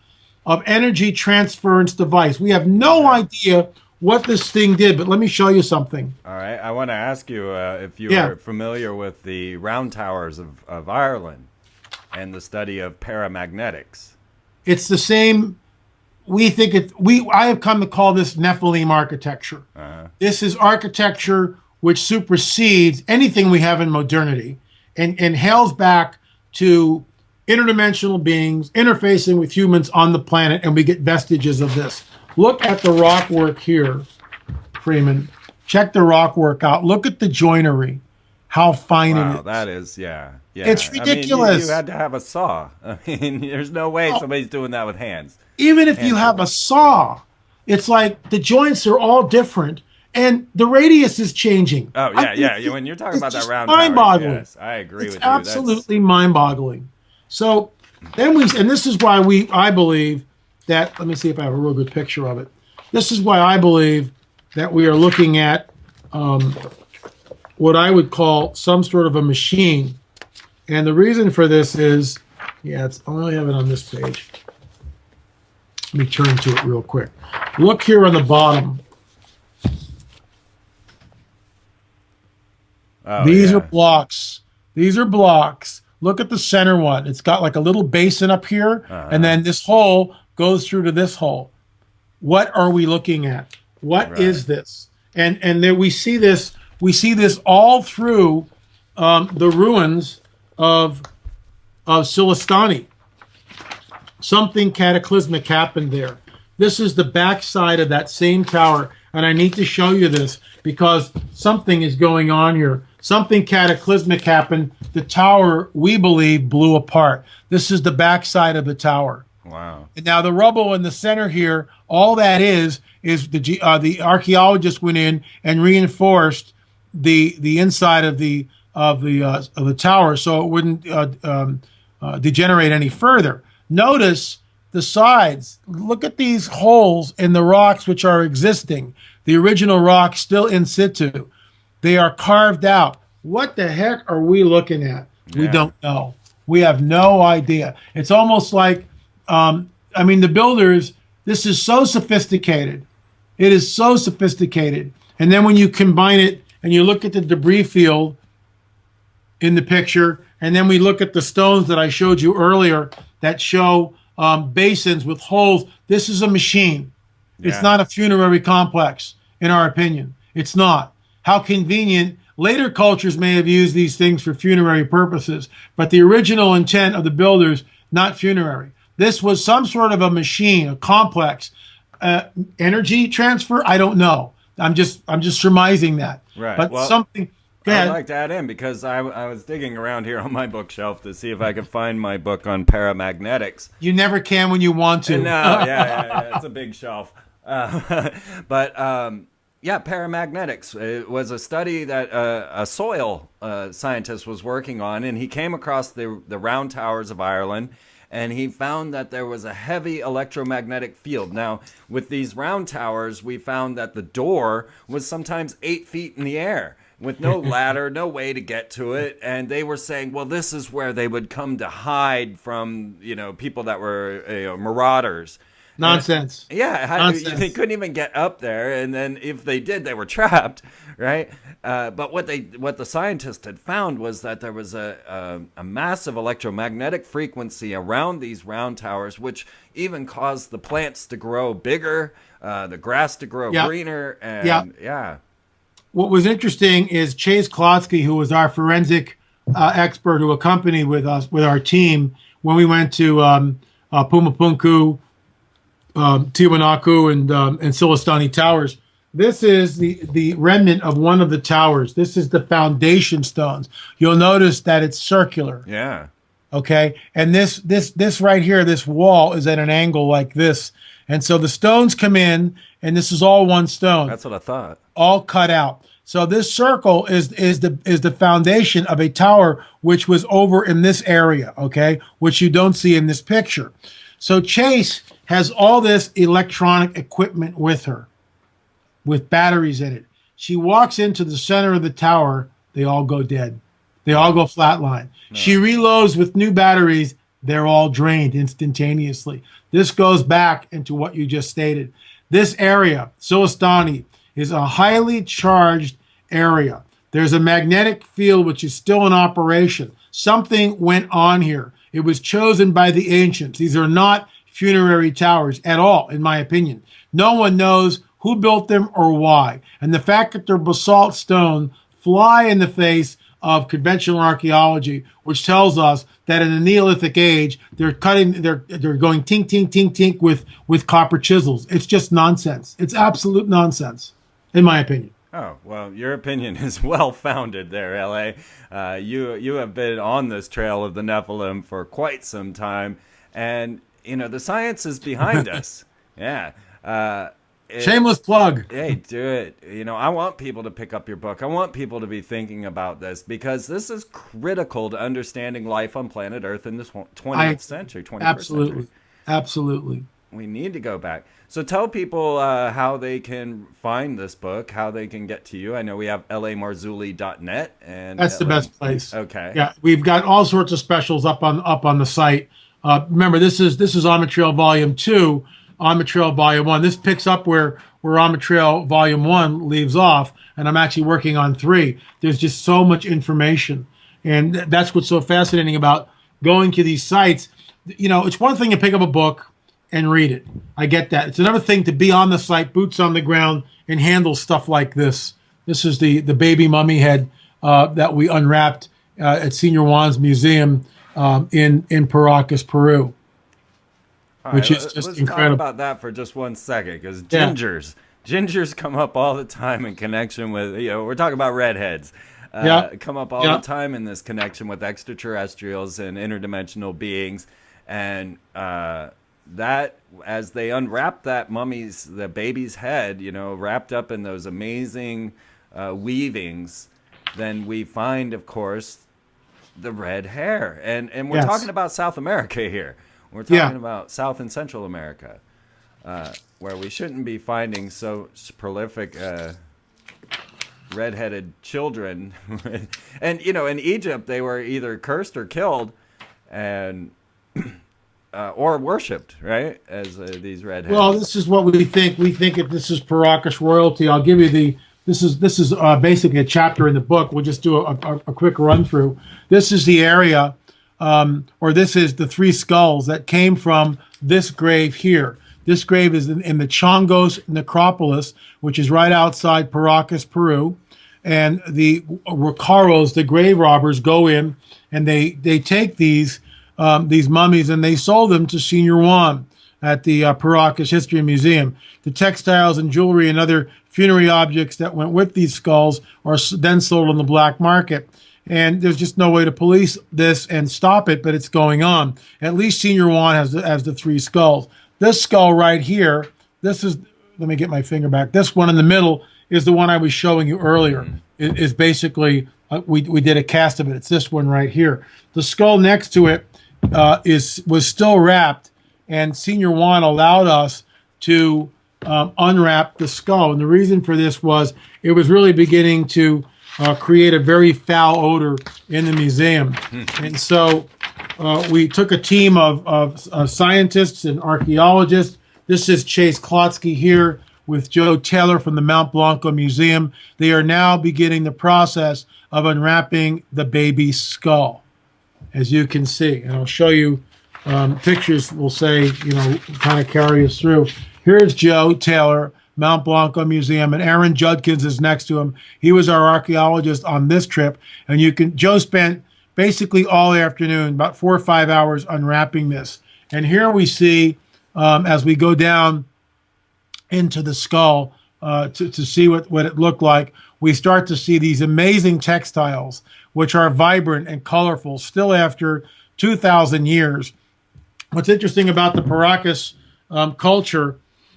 S3: of energy transference device. We have no idea what this thing did, but let me show you something.
S2: All right. I want to ask you if you are familiar with the round towers of Ireland and the study of paramagnetics.
S3: It's the same. I have come to call this Nephilim architecture. This is architecture which supersedes anything we have in modernity and hails back to interdimensional beings interfacing with humans on the planet, and we get vestiges of this. Look at the rock work here, Freeman. Check the rock work out. Look at the joinery, how fine it is.
S2: Wow, that is, yeah.
S3: It's ridiculous.
S2: I mean, you had to have a saw. I mean, there's no way somebody's doing that with hands.
S3: Even if you have a saw, it's like the joints are all different, and the radius is changing.
S2: Oh, yeah. When you're talking about that round
S3: mind-boggling.
S2: Yes, I agree with you.
S3: Absolutely mind-boggling. So then and this is why I believe that, let me see if I have a real good picture of it. This is why I believe that we are looking at what I would call some sort of a machine. And the reason for this is, I only have it on this page. Let me turn to it real quick. Look here on the bottom. These are blocks. These are blocks. Look at the center one. It's got like a little basin up here, and then this hole goes through to this hole. What are we looking at? What is this? And then we see this all through the ruins of Silistani. Something cataclysmic happened there. This is the backside of that same tower, and I need to show you this because something is going on here. Something cataclysmic happened. The tower, we believe, blew apart. This is the backside of the tower.
S2: Wow.
S3: And now the rubble in the center here, all that is the archaeologists went in and reinforced the inside of the tower so it wouldn't degenerate any further. Notice the sides. Look at these holes in the rocks which are existing. The original rock still in situ. They are carved out. What the heck are we looking at? Yeah. We don't know. We have no idea. It's almost like, the builders, this is so sophisticated. It is so sophisticated. And then when you combine it and you look at the debris field in the picture, and then we look at the stones that I showed you earlier that show basins with holes. This is a machine. Yeah. It's not a funerary complex, in our opinion. It's not. How convenient. Later cultures may have used these things for funerary purposes, but the original intent of the builders, not funerary. This was some sort of a machine, a complex. Energy transfer? I don't know. I'm just surmising that.
S2: Right.
S3: But something.
S2: I'd like to add in because I was digging around here on my bookshelf to see if I could find my book on paramagnetics.
S3: You never can when you want to.
S2: No, yeah, it's a big shelf. But paramagnetics. It was a study that a soil scientist was working on, and he came across the round towers of Ireland, and he found that there was a heavy electromagnetic field. Now, with these round towers, we found that the door was sometimes 8 feet in the air, with no ladder, no way to get to it. And they were saying, well, this is where they would come to hide from, people that were marauders.
S3: Nonsense.
S2: Nonsense. They couldn't even get up there, and then if they did, they were trapped, right? But what the scientists had found was that there was a massive electromagnetic frequency around these round towers, which even caused the plants to grow bigger, the grass to grow greener, and
S3: What was interesting is Chase Klotsky, who was our forensic expert who accompanied with us with our team when we went to Pumapunku, Tiwanaku, and Silistani Towers. This is the remnant of one of the towers. This is the foundation stones. You'll notice that it's circular.
S2: Yeah.
S3: Okay. And this right here, this wall is at an angle like this. And so the stones come in, and this is all one stone.
S2: That's what I thought.
S3: All cut out. So this circle is the foundation of a tower which was over in this area, okay, which you don't see in this picture. So Chase has all this electronic equipment with her, with batteries in it. She walks into the center of the tower, they all go dead. They all go flatline. No. She reloads with new batteries, they're all drained instantaneously. This goes back into what you just stated. This area, Silistani, is a highly charged area. There's a magnetic field which is still in operation. Something went on here. It was chosen by the ancients. These are not funerary towers at all, in my opinion. No one knows who built them or why. And the fact that they're basalt stone fly in the face of conventional archaeology, which tells us that in the Neolithic age, they're going tink, tink, tink, tink with copper chisels. It's just nonsense. It's absolute nonsense, in my opinion.
S2: Oh, well, your opinion is well founded there, L.A. You have been on this trail of the Nephilim for quite some time, and the science is behind us. Yeah.
S3: Shameless plug.
S2: Hey, do it. I want people to pick up your book. I want people to be thinking about this, because this is critical to understanding life on planet Earth in this 20th century, 21st century.
S3: Absolutely.
S2: We need to go back. So tell people how they can find this book, how they can get to you. I know we have LAMarzulli.net, and
S3: that's the best place.
S2: Okay.
S3: Yeah, we've got all sorts of specials up on the site. Remember, this is On the Trail Volume 2. On the Trail Volume 1. This picks up where On the Trail Volume 1 leaves off, and I'm actually working on 3. There's just so much information, and that's what's so fascinating about going to these sites. It's one thing to pick up a book and read it. I get that. It's another thing to be on the site, boots on the ground, and handle stuff like this. This is the baby mummy head that we unwrapped at Senior Juan's Museum in Paracas, Peru. Which is just
S2: let's
S3: incredible.
S2: Talk about that for just 1 second, because gingers come up all the time in connection with, we're talking about redheads. Come up all the time in this connection with extraterrestrials and interdimensional beings, and that as they unwrap the baby's head, wrapped up in those amazing weavings, then we find, of course, the red hair, and we're talking about South America here. We're talking about South and Central America, where we shouldn't be finding so prolific redheaded children. And, in Egypt, they were either cursed or killed and or worshipped, right, as these redheads.
S3: Well, this is what we think. We think that this is Paracas royalty. I'll give you this is basically a chapter in the book. We'll just do a quick run through. This is the area. Or this is the 3 skulls that came from this grave here. This grave is in the Chongos necropolis, which is right outside Paracas, Peru. And the Rocaros, the grave robbers, go in and they take these mummies and they sold them to Senior Juan at the Paracas History Museum. The textiles and jewelry and other funerary objects that went with these skulls are then sold on the black market. And there's just no way to police this and stop it, but it's going on. At least Senior Juan has the 3 skulls. This skull right here, let me get my finger back. This one in the middle is the one I was showing you earlier. It is basically, we did a cast of it. It's this one right here. The skull next to it was still wrapped, and Senior Juan allowed us to unwrap the skull. And the reason for this was it was really beginning to create a very foul odor in the museum. And so we took a team of scientists and archaeologists. This is Chase Klotsky here with Joe Taylor from the Mount Blanco Museum. They are now beginning the process of unwrapping the baby's skull, as you can see. And I'll show you pictures will say, kind of carry us through. Here's Joe Taylor, Mount Blanco Museum, and Aaron Judkins is next to him. He was our archaeologist on this trip, and Joe spent basically all afternoon, about 4 or 5 hours unwrapping this. And here we see, as we go down into the skull to see what it looked like, we start to see these amazing textiles, which are vibrant and colorful still after 2,000 years. What's interesting about the Paracas culture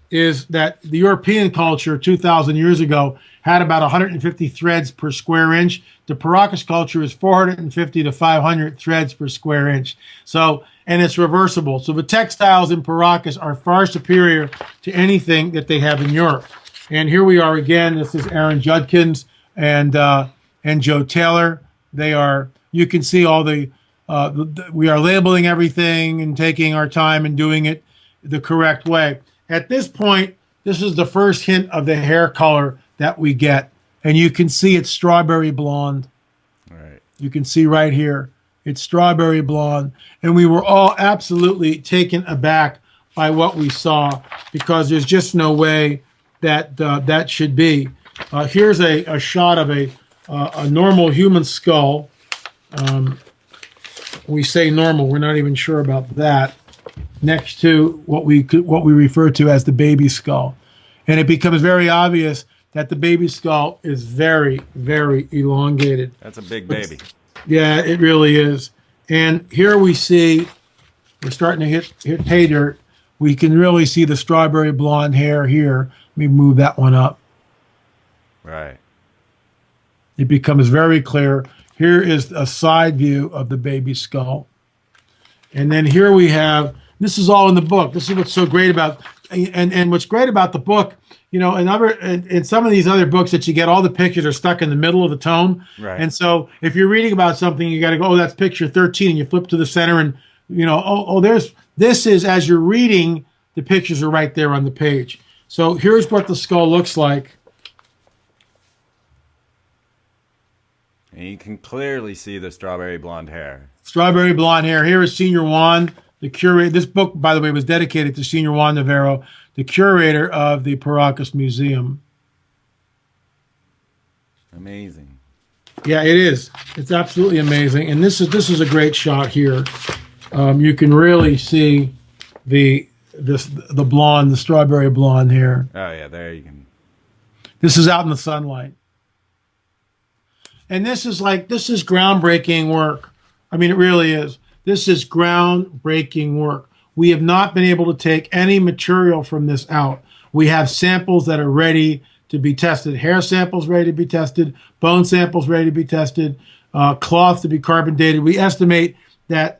S3: is that the European culture 2,000 years ago had about 150 threads per square inch. The Paracas culture is 450 to 500 threads per square inch. So, and it's reversible. So the textiles in Paracas are far superior to anything that they have in Europe. And here we are again. This is Aaron Judkins and Joe Taylor. They are, you can see all we are labeling everything and taking our time and doing it the correct way. At this point, this is the first hint of the hair color that we get. And you can see it's strawberry blonde.
S2: All right.
S3: You can see right here, it's strawberry blonde. And we were all absolutely taken aback by what we saw, because there's just no way that that should be. Here's a shot of a normal human skull. We say normal. We're not even sure about that. Next to what we refer to as the baby skull, and it becomes very obvious that the baby skull is very, very elongated.
S2: That's a big baby.
S3: Yeah, it really is. And here we see we're starting to hit pay dirt. We can really see the strawberry blonde hair here. Let me move that one up.
S2: Right.
S3: It becomes very clear. Here is a side view of the baby skull. And then here we have, this is all in the book. This is what's so great about, and what's great about the book, you know, in some of these other books that you get, all the pictures are stuck in the middle of the tome.
S2: Right.
S3: And so if you're reading about something, you got to go, oh, that's picture 13, and you flip to the center, and, you know, this is, as you're reading, the pictures are right there on the page. So here's what the skull looks like.
S2: And you can clearly see the strawberry blonde hair.
S3: Strawberry blonde hair. Here is Senior Juan, the curator. This book, by the way, was dedicated to Senior Juan Navarro, the curator of the Paracas Museum.
S2: Amazing.
S3: Yeah, it is. It's absolutely amazing. And this is a great shot here. You can really see the blonde, the strawberry blonde hair.
S2: Oh yeah, there you can.
S3: This is out in the sunlight. And this is groundbreaking work. I mean, it really is. This is groundbreaking work. We have not been able to take any material from this out. We have samples that are ready to be tested. Hair samples ready to be tested. Bone samples ready to be tested. Cloth to be carbon dated. We estimate that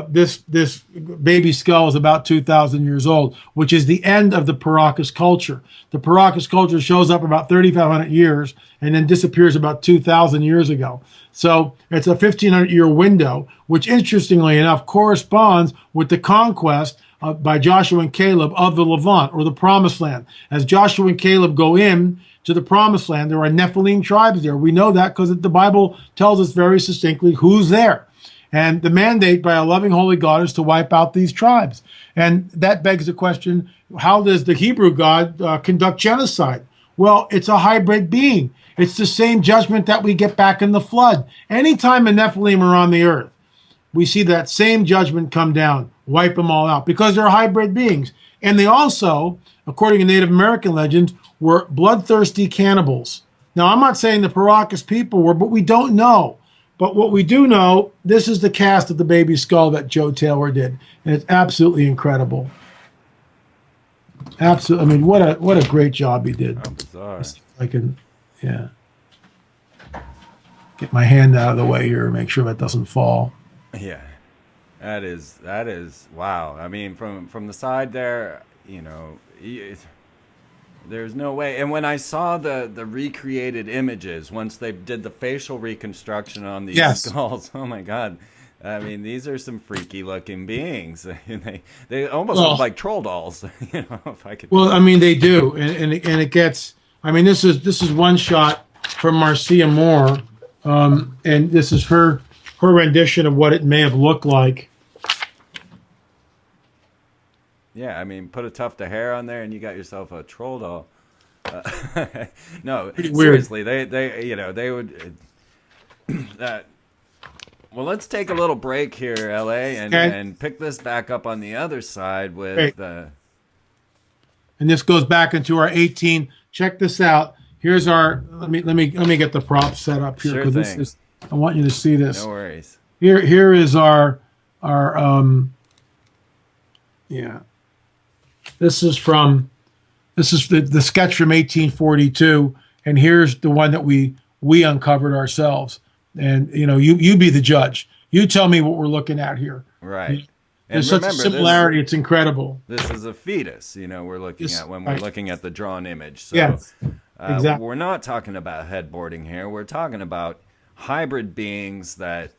S3: this baby skull is about 2,000 years old, which is the end of the Paracas culture. The Paracas culture shows up about 3,500 years and then disappears about 2,000 years ago. So it's a 1,500-year window, which interestingly enough corresponds with the conquest by Joshua and Caleb of the Levant, or the Promised Land. As Joshua and Caleb go in to the Promised Land, there are Nephilim tribes there. We know that because the Bible tells us very succinctly who's there. And the mandate by a loving holy God is to wipe out these tribes. And that begs the question, how does the Hebrew God conduct genocide? Well, it's a hybrid being. It's the same judgment that we get back in the flood. Anytime the Nephilim are on the earth, we see that same judgment come down, wipe them all out, because they're hybrid beings. And they also, according to Native American legends, were bloodthirsty cannibals. Now, I'm not saying the Paracas people were, but we don't know. But what we do know, this is the cast of the baby skull that Joe Taylor did. And it's absolutely incredible. Absolutely. I mean, what a great job he did.
S2: How bizarre.
S3: I can, yeah. Get my hand out of the way here, make sure that doesn't fall.
S2: Yeah. That is wow. I mean, from the side there, you know, there's no way. And when I saw the recreated images, once they did the facial reconstruction on these skulls, oh my God. I mean, these are some freaky looking beings. They almost look like troll dolls, you know, if I could.
S3: Well, I mean, they do. And it gets, I mean, this is one shot from Marcia Moore. And this is her rendition of what it may have looked like.
S2: Yeah, I mean, put a tuft of hair on there, and you got yourself a troll doll. No, seriously, they you know, they would. Well, let's take a little break here, L.A., and pick this back up on the other side with. And
S3: this goes back into our 18. Check this out. Here's our. Let me get the prop set up here, because this is. I want you to see this.
S2: No worries.
S3: Here is our yeah. This is the sketch from 1842, and here's the one that we uncovered ourselves. And you know, you be the judge. You tell me what we're looking at here.
S2: Right.
S3: There's such a similarity; it's incredible.
S2: This is a fetus, you know, we're looking at when we're looking at the drawn image. So,
S3: yes, exactly.
S2: We're not talking about headboarding here. We're talking about hybrid beings that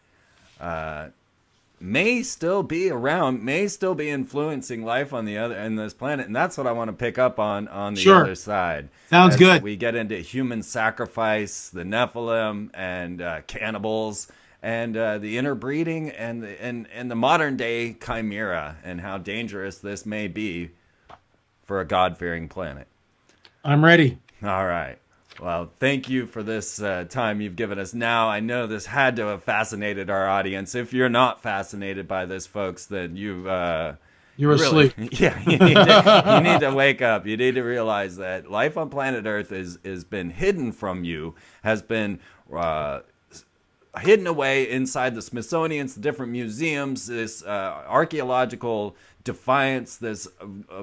S2: may still be around, may still be influencing life on this planet, and that's what I want to pick up on the other side.
S3: Sounds good.
S2: We get into human sacrifice, the Nephilim, and cannibals, and the interbreeding, and the modern day chimera, and how dangerous this may be for a God-fearing planet.
S3: I'm ready.
S2: All right,
S4: Well, thank you for this time you've given us. Now, I know this had to have fascinated our audience. If you're not fascinated by this, folks, then
S3: You're
S4: you really,
S3: asleep.
S4: yeah, you need to wake up. You need to realize that life on planet Earth is been hidden from you, has been hidden away inside the Smithsonian's different museums, this archaeological defiance, this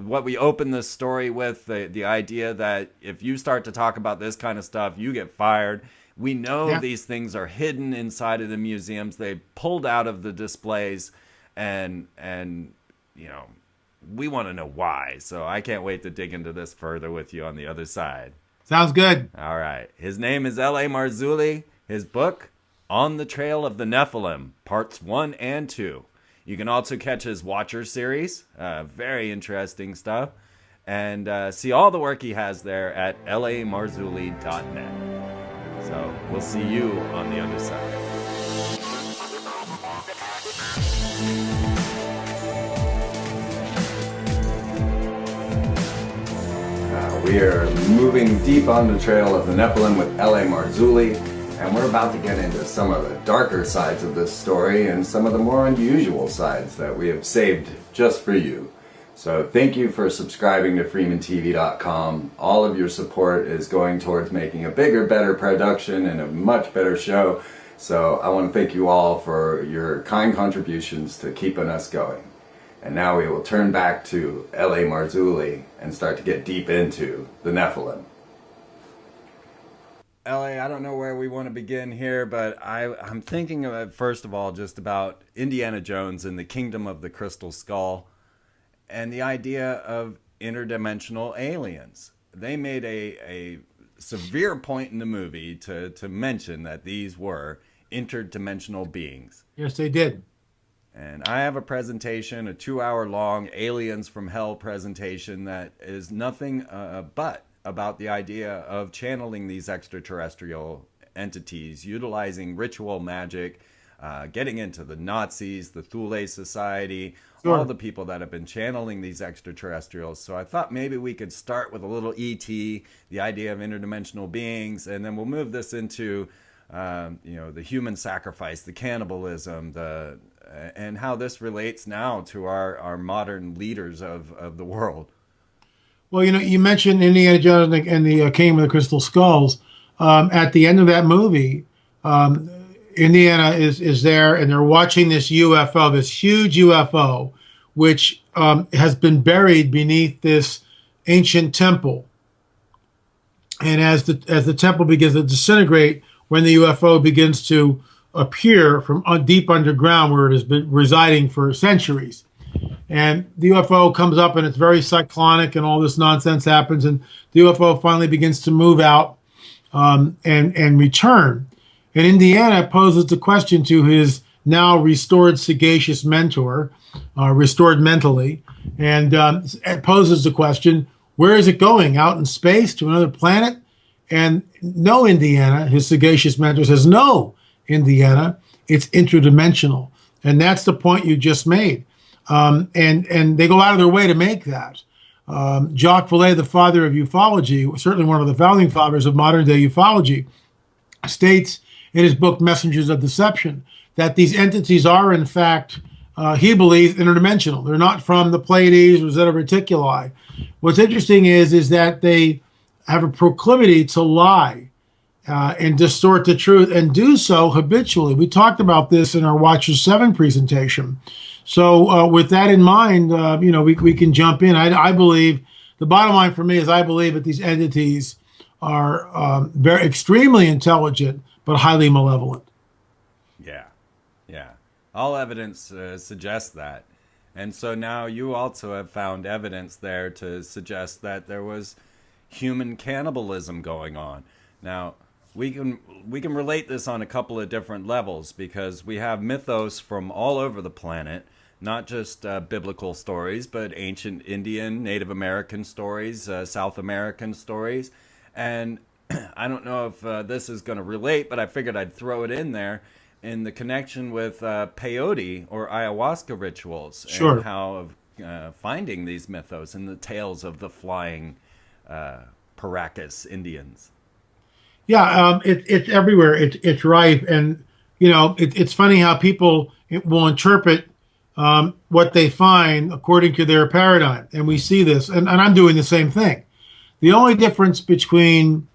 S4: what we open this story with, the idea that if you start to talk about this kind of stuff, you get fired. We know
S3: Yeah.
S4: these things are hidden inside of the museums. They pulled out of the displays, and you know, we want to know why. So I can't wait to dig into this further with you on the other side.
S3: Sounds good.
S4: All right. His name is L.A Marzulli. His book, On the Trail of the Nephilim, Parts 1 and 2. You can also catch his Watcher series. Very interesting stuff. And see all the work he has there at lamarzulli.net. So we'll see you on the other side.
S2: We are moving deep on the trail of the Nephilim with L.A Marzulli, and we're about to get into some of the darker sides of this story and some of the more unusual sides that we have saved just for you. So thank you for subscribing to freemantv.com. All of your support is going towards making a bigger, better production and a much better show. So I want to thank you all for your kind contributions to keeping us going. And now we will turn back to L.A Marzulli and start to get deep into the Nephilim.
S4: LA, I don't know where we want to begin here, but I'm thinking of, first of all, just about Indiana Jones and the Kingdom of the Crystal Skull and the idea of interdimensional aliens. They made a severe point in the movie to mention that these were interdimensional beings.
S3: Yes, they did.
S4: And I have a presentation, a 2-hour-long Aliens from Hell presentation that is nothing but about the idea of channeling these extraterrestrial entities, utilizing ritual magic, getting into the Nazis, the Thule Society,
S3: Sure.
S4: all the people that have been channeling these extraterrestrials. So I thought maybe we could start with a little ET, the idea of interdimensional beings, and then we'll move this into the human sacrifice, the cannibalism, and how this relates now to our modern leaders of the world.
S3: Well, you mentioned Indiana Jones and the Kingdom of the Crystal Skulls. At the end of that movie, Indiana is there, and they're watching this UFO, this huge UFO, which has been buried beneath this ancient temple. And as the temple begins to disintegrate, when the UFO begins to appear from deep underground where it has been residing for centuries. And the UFO comes up and it's very cyclonic and all this nonsense happens. And the UFO finally begins to move out and return. And Indiana poses the question to his now restored sagacious mentor, restored mentally, and poses the question, where is it going? Out in space to another planet? And no, Indiana, his sagacious mentor says, no, Indiana, it's interdimensional. And that's the point you just made. And they go out of their way to make that. Jacques Vallée, the father of ufology, certainly one of the founding fathers of modern day ufology, states in his book, Messengers of Deception, that these entities are, in fact, he believes, interdimensional. They're not from the Pleiades or Zeta Reticuli. What's interesting is that they have a proclivity to lie and distort the truth, and do so habitually. We talked about this in our Watcher 7 presentation. So with that in mind, we can jump in. I believe, the bottom line for me is I believe that these entities are very extremely intelligent, but highly malevolent.
S4: Yeah. All evidence suggests that. And so now you also have found evidence there to suggest that there was human cannibalism going on. Now, we can relate this on a couple of different levels, because we have mythos from all over the planet, not just biblical stories, but ancient Indian, Native American stories, South American stories. And I don't know if this is going to relate, but I figured I'd throw it in there in the connection with peyote or ayahuasca rituals.
S3: Sure.
S4: And how finding these mythos and the tales of the flying Paracas Indians.
S3: Yeah, it's everywhere. It's rife, and it's funny how people will interpret what they find according to their paradigm, and we see this, and I'm doing the same thing. The only difference between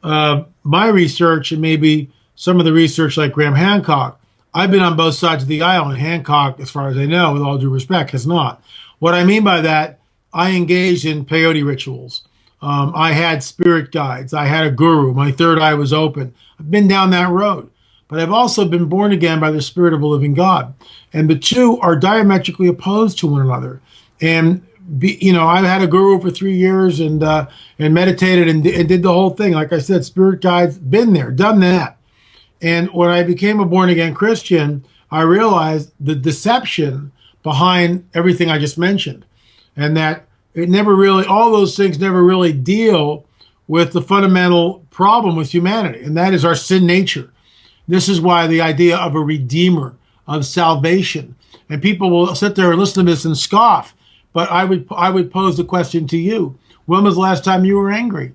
S3: my research and maybe some of the research like Graham Hancock, I've been on both sides of the aisle, and Hancock, as far as I know, with all due respect, has not. What I mean by that, I engaged in peyote rituals. I had spirit guides. I had a guru. My third eye was open. I've been down that road. But I've also been born again by the Spirit of a living God. And the two are diametrically opposed to one another. And, I've had a guru for 3 years and meditated and did the whole thing. Like I said, spirit guides, been there, done that. And when I became a born again Christian, I realized the deception behind everything I just mentioned. And that all those things never really deal with the fundamental problem with humanity, and that is our sin nature. This is why the idea of a redeemer, of salvation, and people will sit there and listen to this and scoff. But I would pose the question to you: when was the last time you were angry?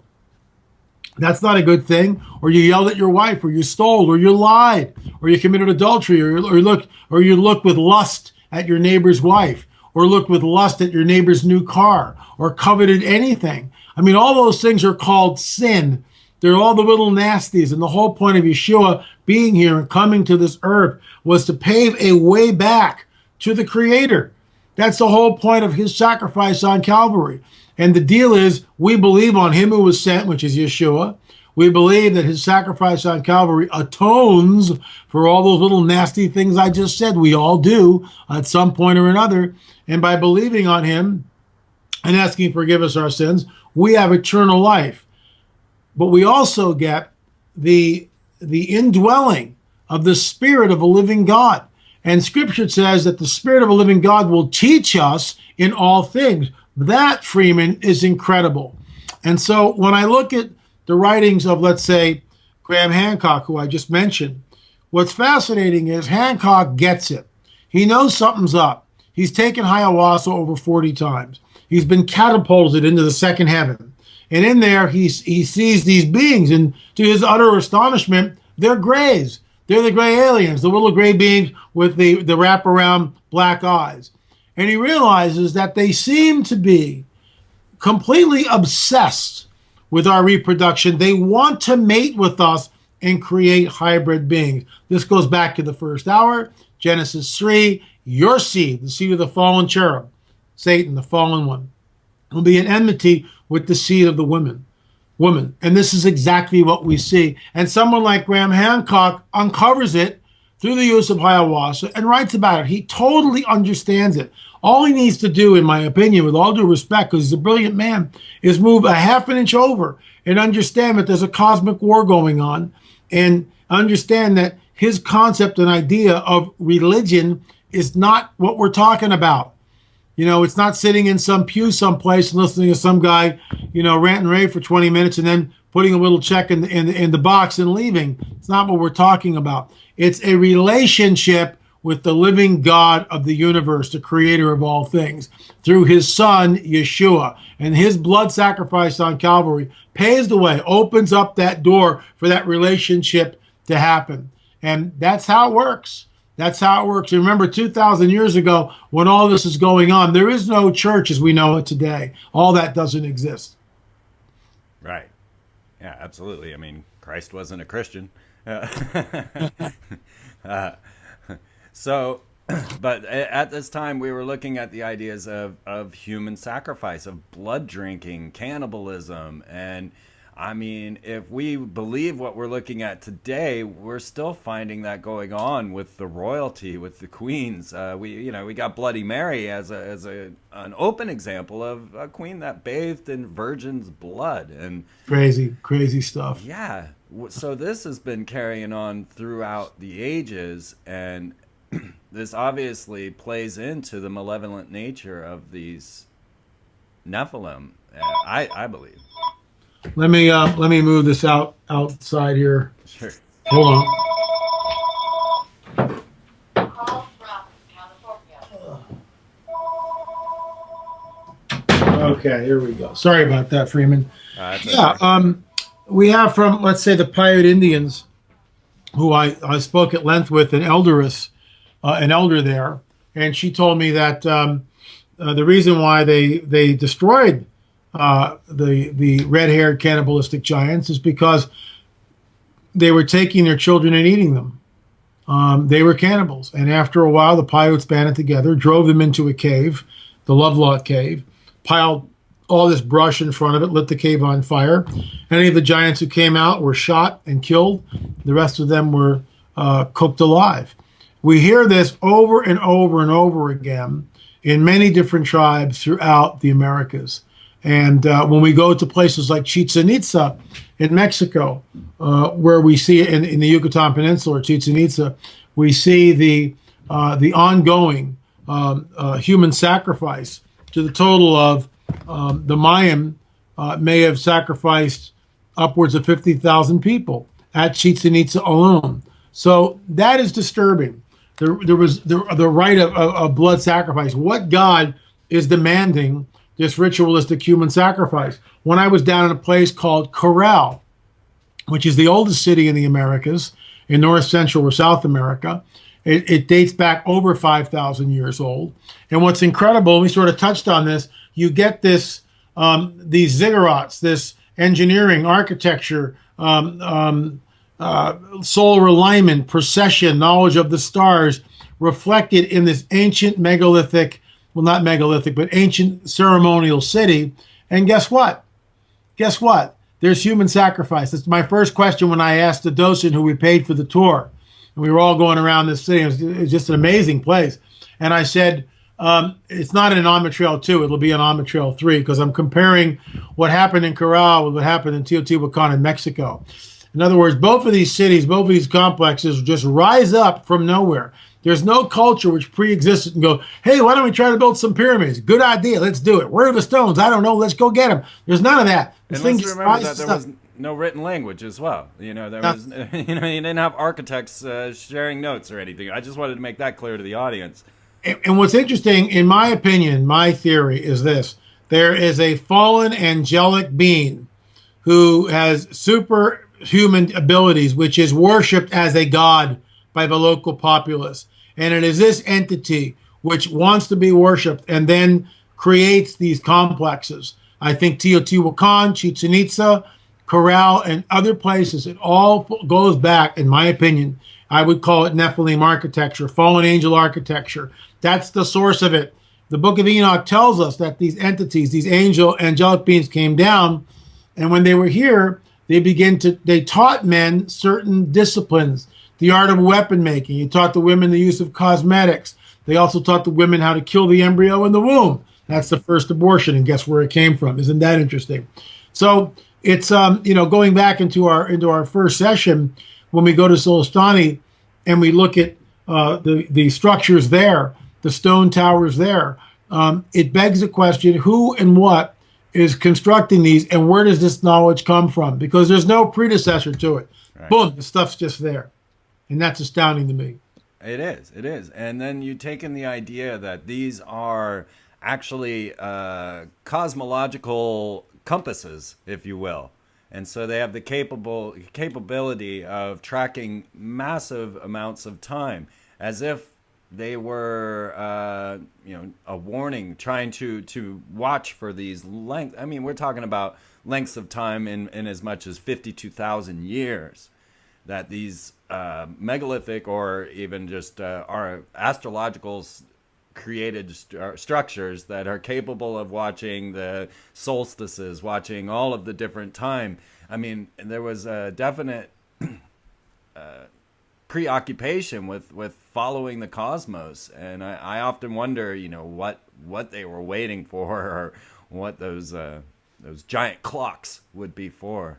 S3: That's not a good thing. Or you yelled at your wife, or you stole, or you lied, or you committed adultery, or you look with lust at your neighbor's wife, or looked with lust at your neighbor's new car, or coveted anything. I mean, all those things are called sin. They're all the little nasties. And the whole point of Yeshua being here and coming to this earth was to pave a way back to the Creator. That's the whole point of his sacrifice on Calvary. And the deal is, we believe on him who was sent, which is Yeshua. We believe that his sacrifice on Calvary atones for all those little nasty things I just said. We all do at some point or another. And by believing on him and asking forgive us our sins, we have eternal life. But we also get the indwelling of the Spirit of a living God. And Scripture says that the Spirit of a living God will teach us in all things. That, Freeman, is incredible. And so when I look at the writings of, let's say, Graham Hancock, who I just mentioned, what's fascinating is Hancock gets it. He knows something's up. He's taken ayahuasca over 40 times. He's been catapulted into the second heaven. And in there, he sees these beings. And to his utter astonishment, they're grays. They're the gray aliens, the little gray beings with the wraparound black eyes. And he realizes that they seem to be completely obsessed with our reproduction. They want to mate with us and create hybrid beings. This goes back to the first hour, Genesis 3, your seed, the seed of the fallen cherub, Satan, the fallen one, will be in enmity with the seed of the woman. And this is exactly what we see. And someone like Graham Hancock uncovers it through the use of ayahuasca and writes about it. He totally understands it. All he needs to do, in my opinion, with all due respect, because he's a brilliant man, is move a half an inch over and understand that there's a cosmic war going on, and understand that his concept and idea of religion is not what we're talking about. It's not sitting in some pew someplace and listening to some guy, rant and rave for 20 minutes and then putting a little check in the box and leaving. It's not what we're talking about. It's a relationship with the living God of the universe, the creator of all things, through his son, Yeshua. And his blood sacrifice on Calvary paves the way, opens up that door for that relationship to happen. And that's how it works. That's how it works. You remember 2,000 years ago, when all this is going on, there is no church as we know it today. All that doesn't exist.
S4: Right. Yeah, absolutely. I mean, Christ wasn't a Christian. But at this time, we were looking at the ideas of human sacrifice, of blood drinking, cannibalism. And I mean, if we believe what we're looking at today, we're still finding that going on with the royalty, with the queens. We got Bloody Mary as an open example of a queen that bathed in virgin's blood. And crazy stuff. Yeah. So this has been carrying on throughout the ages, and this obviously plays into the malevolent nature of these Nephilim, I believe.
S3: Let me move this outside here.
S4: Sure.
S3: Hold on.
S5: Call from California.
S3: Okay, here we go. Sorry about that, Freeman.
S4: That's
S3: Yeah.
S4: okay.
S3: we have from, let's say, the Paiute Indians, who I spoke at length with, an elder there, and she told me that the reason why they destroyed the red-haired cannibalistic giants is because they were taking their children and eating them. They were cannibals, and after a while, the Paiutes banded together, drove them into a cave, the Lovelock Cave, piled all this brush in front of it, lit the cave on fire. Any of the giants who came out were shot and killed. The rest of them were cooked alive. We hear this over and over and over again in many different tribes throughout the Americas. And when we go to places like Chichen Itza in Mexico, where we see it in the Yucatan Peninsula, or Chichen Itza, we see the ongoing human sacrifice to the total of the Mayan may have sacrificed upwards of 50,000 people at Chichen Itza alone. So that is disturbing. There was the rite of blood sacrifice. What God is demanding this ritualistic human sacrifice? When I was down in a place called Corral, which is the oldest city in the Americas, in North Central or South America, it dates back over 5,000 years old. And what's incredible, we sort of touched on this, you get this these ziggurats, this engineering, architecture, solar alignment, precession, knowledge of the stars, reflected in this ancient megalithic, well, not megalithic, but ancient ceremonial city. And guess what? Guess what? There's human sacrifice. That's my first question when I asked the docent who we paid for the tour. And we were all going around this city. It was just an amazing place. And I said, it's not an Alma Trail 2. It'll be an Alma Trail 3, because I'm comparing what happened in Corral with what happened in Teotihuacan in Mexico. In other words, both of these cities, both of these complexes just rise up from nowhere. There's no culture which pre-existed and go, hey, why don't we try to build some pyramids? Good idea. Let's do it. Where are the stones? I don't know. Let's go get them. There's none of that.
S4: And let's remember that there was no written language as well. You know, there was, you didn't have architects sharing notes or anything. I just wanted to make that clear to the audience.
S3: And what's interesting, in my opinion, my theory is this. There is a fallen angelic being who has superhuman abilities, which is worshipped as a god by the local populace. And it is this entity which wants to be worshipped and then creates these complexes. I think Teotihuacan, Chichen Itza, Corral, and other places, it all goes back, in my opinion, I would call it Nephilim architecture, fallen angel architecture. That's the source of it. The book of Enoch tells us that these entities, these angelic beings came down, and when they were here, they taught men certain disciplines, the art of weapon making. He taught the women the use of cosmetics. They also taught the women how to kill the embryo in the womb. That's the first abortion, and guess where it came from? Isn't that interesting? So it's going back into our first session, when we go to Solostani and we look at the structures there, the stone towers there, it begs the question: who and what is constructing these, and where does this knowledge come from? Because there's no predecessor to it. Right. Boom, the stuff's just there. And that's astounding to me.
S4: It is. And then you take in the idea that these are actually cosmological compasses, if you will. And so they have the capability of tracking massive amounts of time, as if they were, a warning, trying to watch for these lengths. I mean, we're talking about lengths of time in as much as 52,000 years. That these megalithic, or even just our astrological created structures that are capable of watching the solstices, watching all of the different time. I mean, there was a definite preoccupation with following the cosmos, and I often wonder, what they were waiting for, or what those giant clocks would be for.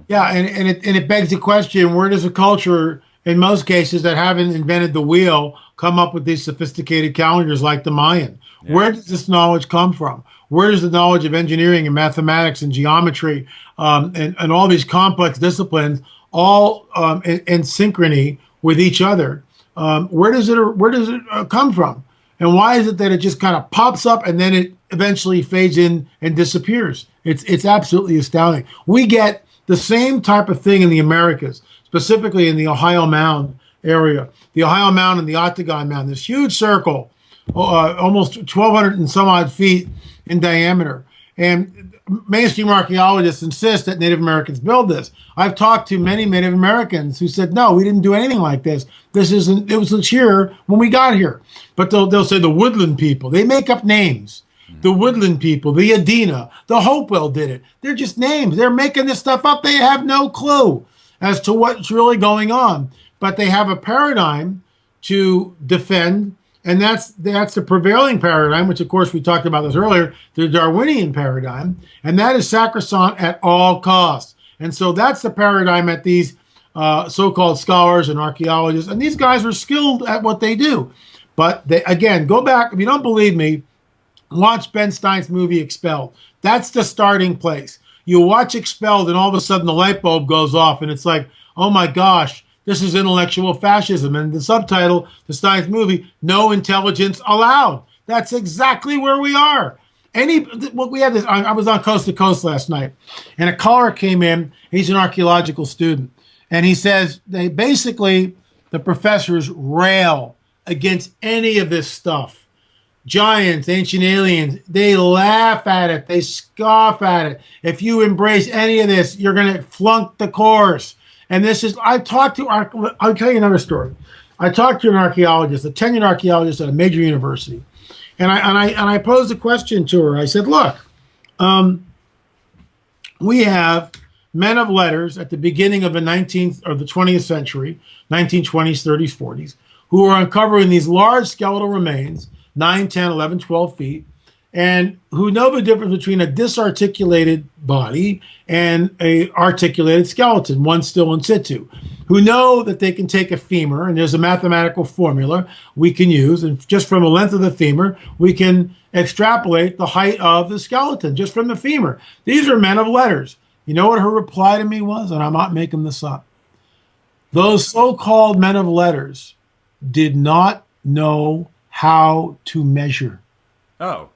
S3: Yeah, and it begs the question: where does a culture, in most cases, that haven't invented the wheel, come up with these sophisticated calendars like the Mayan? Yeah. Where does this knowledge come from? Where does the knowledge of engineering and mathematics and geometry and all these complex disciplines, all in synchrony with each other, where does it come from? And why is it that it just kind of pops up and then it eventually fades in and disappears? It's absolutely astounding. We get the same type of thing in the Americas, specifically in the Ohio Mound area. The Ohio Mound and the Octagon Mound, this huge circle, almost 1,200 and some odd feet in diameter. And mainstream archaeologists insist that Native Americans build this. I've talked to many Native Americans who said, no, we didn't do anything like this. It was here when we got here. But they'll say the woodland people. They make up names. The woodland people, the Adena, the Hopewell did it. They're just names. They're making this stuff up. They have no clue as to what's really going on. But they have a paradigm to defend, and that's the prevailing paradigm, which, of course, we talked about this earlier, the Darwinian paradigm, and that is sacrosanct at all costs. And so that's the paradigm that these so-called scholars and archaeologists, and these guys are skilled at what they do. But, again, go back. If you don't believe me, watch Ben Stein's movie Expelled. That's the starting place. You watch Expelled, and all of a sudden the light bulb goes off, and it's like, oh my gosh, this is intellectual fascism. And the subtitle, the Stein's movie, No Intelligence Allowed. That's exactly where we are. We had this. I was on Coast to Coast last night, and a caller came in. He's an archaeological student, and he says the professors rail against any of this stuff. Giants, ancient aliens, they laugh at it. They scoff at it. If you embrace any of this, you're going to flunk the course. And I'll tell you another story. I talked to an archaeologist, a tenured archaeologist at a major university. And I posed a question to her. I said, look, we have men of letters at the beginning of the 19th or the 20th century, 1920s, 30s, 40s, who are uncovering these large skeletal remains, 9, 10, 11, 12 feet, and who know the difference between a disarticulated body and a articulated skeleton, one still in situ, who know that they can take a femur, and there's a mathematical formula we can use, and just from the length of the femur, we can extrapolate the height of the skeleton, just from the femur. These are men of letters. You know what her reply to me was? And I'm not making this up. Those so-called men of letters did not know how to measure.
S4: Oh.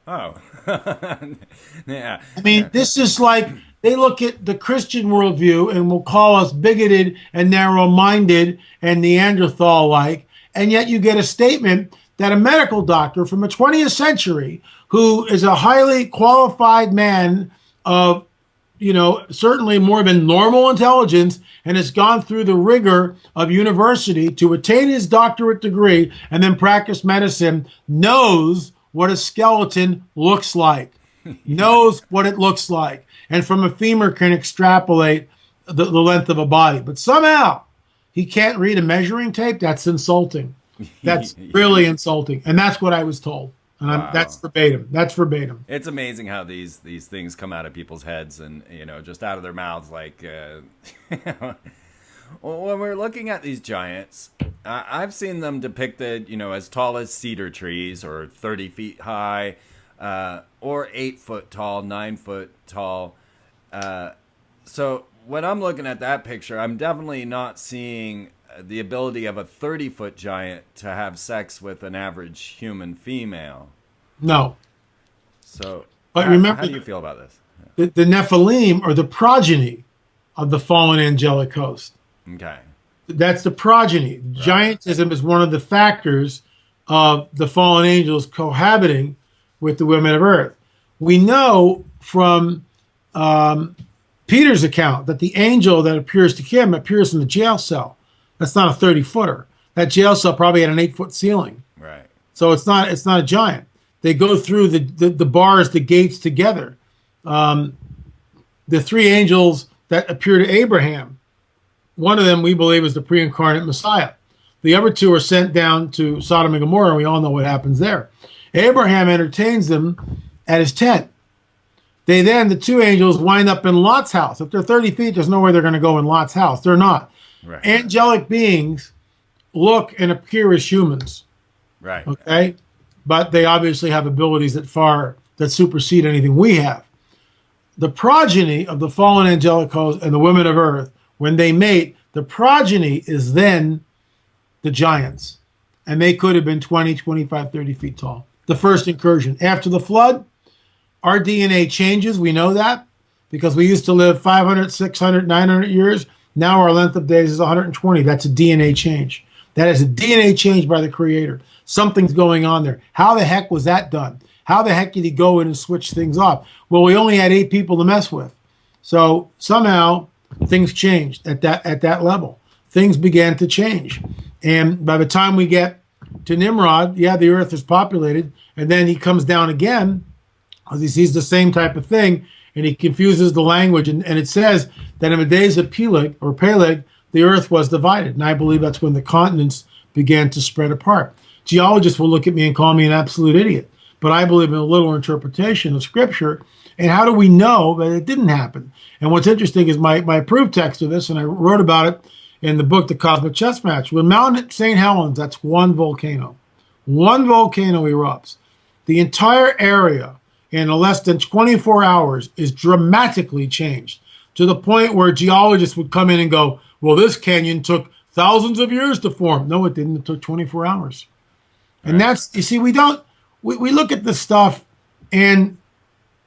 S4: Yeah.
S3: I mean, this is like they look at the Christian worldview and will call us bigoted and narrow-minded and Neanderthal-like, and yet you get a statement that a medical doctor from the 20th century who is a highly qualified man of, certainly more than normal intelligence and has gone through the rigor of university to attain his doctorate degree and then practice medicine, knows what a skeleton looks like, knows what it looks like, and from a femur can extrapolate the length of a body. But somehow he can't read a measuring tape. That's insulting. That's really insulting. And that's what I was told. And
S4: wow.
S3: That's verbatim. That's verbatim.
S4: It's amazing how these things come out of people's heads and, just out of their mouths. Like, when we're looking at these giants, I've seen them depicted, as tall as cedar trees or 30 feet high, or 8 foot tall, 9 foot tall. So when I'm looking at that picture, I'm definitely not seeing the ability of a 30-foot giant to have sex with an average human female.
S3: No.
S4: So,
S3: but remember,
S4: how do you feel about this?
S3: The Nephilim are the progeny of the fallen angelic host.
S4: Okay.
S3: That's the progeny. Right. Giantism is one of the factors of the fallen angels cohabiting with the women of earth. We know from Peter's account that the angel that appears to him appears in the jail cell. That's not a 30-footer. That jail cell probably had an 8-foot ceiling.
S4: Right.
S3: So it's not a giant. They go through the bars, the gates together. The 3 angels that appear to Abraham, one of them we believe is the pre-incarnate Messiah. The other 2 are sent down to Sodom and Gomorrah, and we all know what happens there. Abraham entertains them at his tent. The 2 angels wind up in Lot's house. If they're 30 feet, there's no way they're going to go in Lot's house. They're not. Right. Angelic beings look and appear as humans.
S4: Right.
S3: Okay? But they obviously have abilities that supersede anything we have. The progeny of the fallen angelic host and the women of earth, when they mate, the progeny is then the giants. and they could have been 20, 25, 30 feet tall. The first incursion. After the flood, our DNA changes. We know that because we used to live 500, 600, 900 years. Now our length of days is 120. That's a DNA change. That is a DNA change by the Creator. Something's going on there. How the heck was that done? How the heck did he go in and switch things off? Well, we only had 8 people to mess with. So somehow things changed at that level. Things began to change. And by the time we get to Nimrod, yeah, the earth is populated, and then he comes down again because he sees the same type of thing, and he confuses the language. And it says that in the days of Peleg, the earth was divided. And I believe that's when the continents began to spread apart. Geologists will look at me and call me an absolute idiot, but I believe in a literal interpretation of Scripture. And how do we know that it didn't happen? And what's interesting is my proof text of this, and I wrote about it in the book, The Cosmic Chess Match. When Mount St. Helens, that's one volcano. One volcano erupts. The entire area in less than 24 hours is dramatically changed to the point where geologists would come in and go, well, this canyon took thousands of years to form. No, it didn't. It took 24 hours. And that's, you see, we look at this stuff, and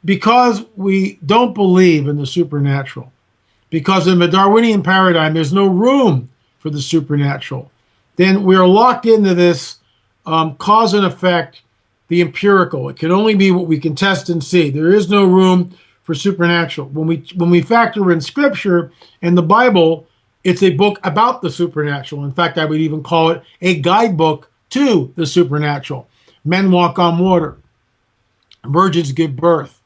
S3: because we don't believe in the supernatural, because in the Darwinian paradigm, there's no room for the supernatural, then we are locked into this cause and effect, the empirical. It can only be what we can test and see. There is no room for supernatural. When we factor in Scripture and the Bible, it's a book about the supernatural. In fact, I would even call it a guidebook to the supernatural. Men walk on water. Virgins give birth.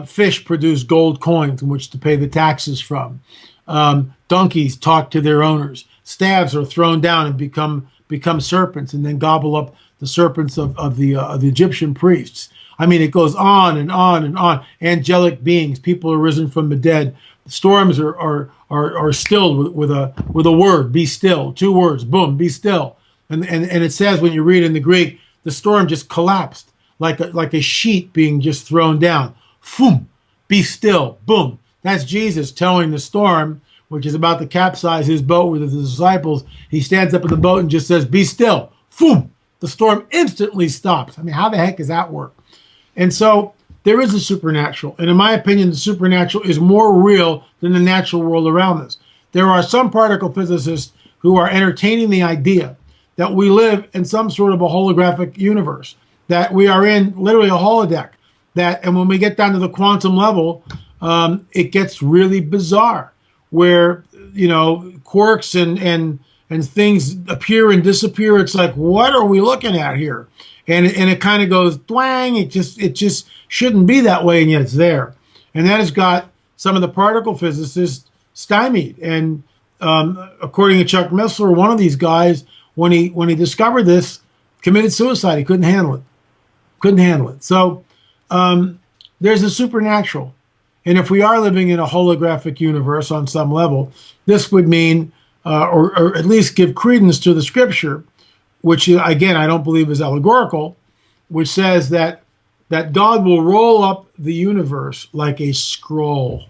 S3: Fish produce gold coins in which to pay the taxes from. Donkeys talk to their owners. Staves are thrown down and become serpents, and then gobble up the serpents of the Egyptian priests. I mean, it goes on and on and on. Angelic beings, people are risen from the dead. Storms are stilled with a word, be still. 2 words, boom, be still. And it says, when you read in the Greek, the storm just collapsed like a sheet being just thrown down. Boom, be still, boom. That's Jesus telling the storm, which is about to capsize his boat with his disciples. He stands up in the boat and just says, be still. Boom, the storm instantly stops. I mean, how the heck does that work? And so there is a supernatural. And in my opinion, the supernatural is more real than the natural world around us. There are some particle physicists who are entertaining the idea that we live in some sort of a holographic universe, that we are in literally a holodeck, and when we get down to the quantum level, it gets really bizarre, where, quarks and things appear and disappear. It's like, what are we looking at here? And it kind of goes twang. It just shouldn't be that way, and yet it's there. And that has got some of the particle physicists stymied. And according to Chuck Missler, one of these guys, when he discovered this, committed suicide. He couldn't handle it. So there's a supernatural. And if we are living in a holographic universe on some level, this would mean, or at least give credence to the Scripture, which, again, I don't believe is allegorical, which says that God will roll up the universe like a scroll.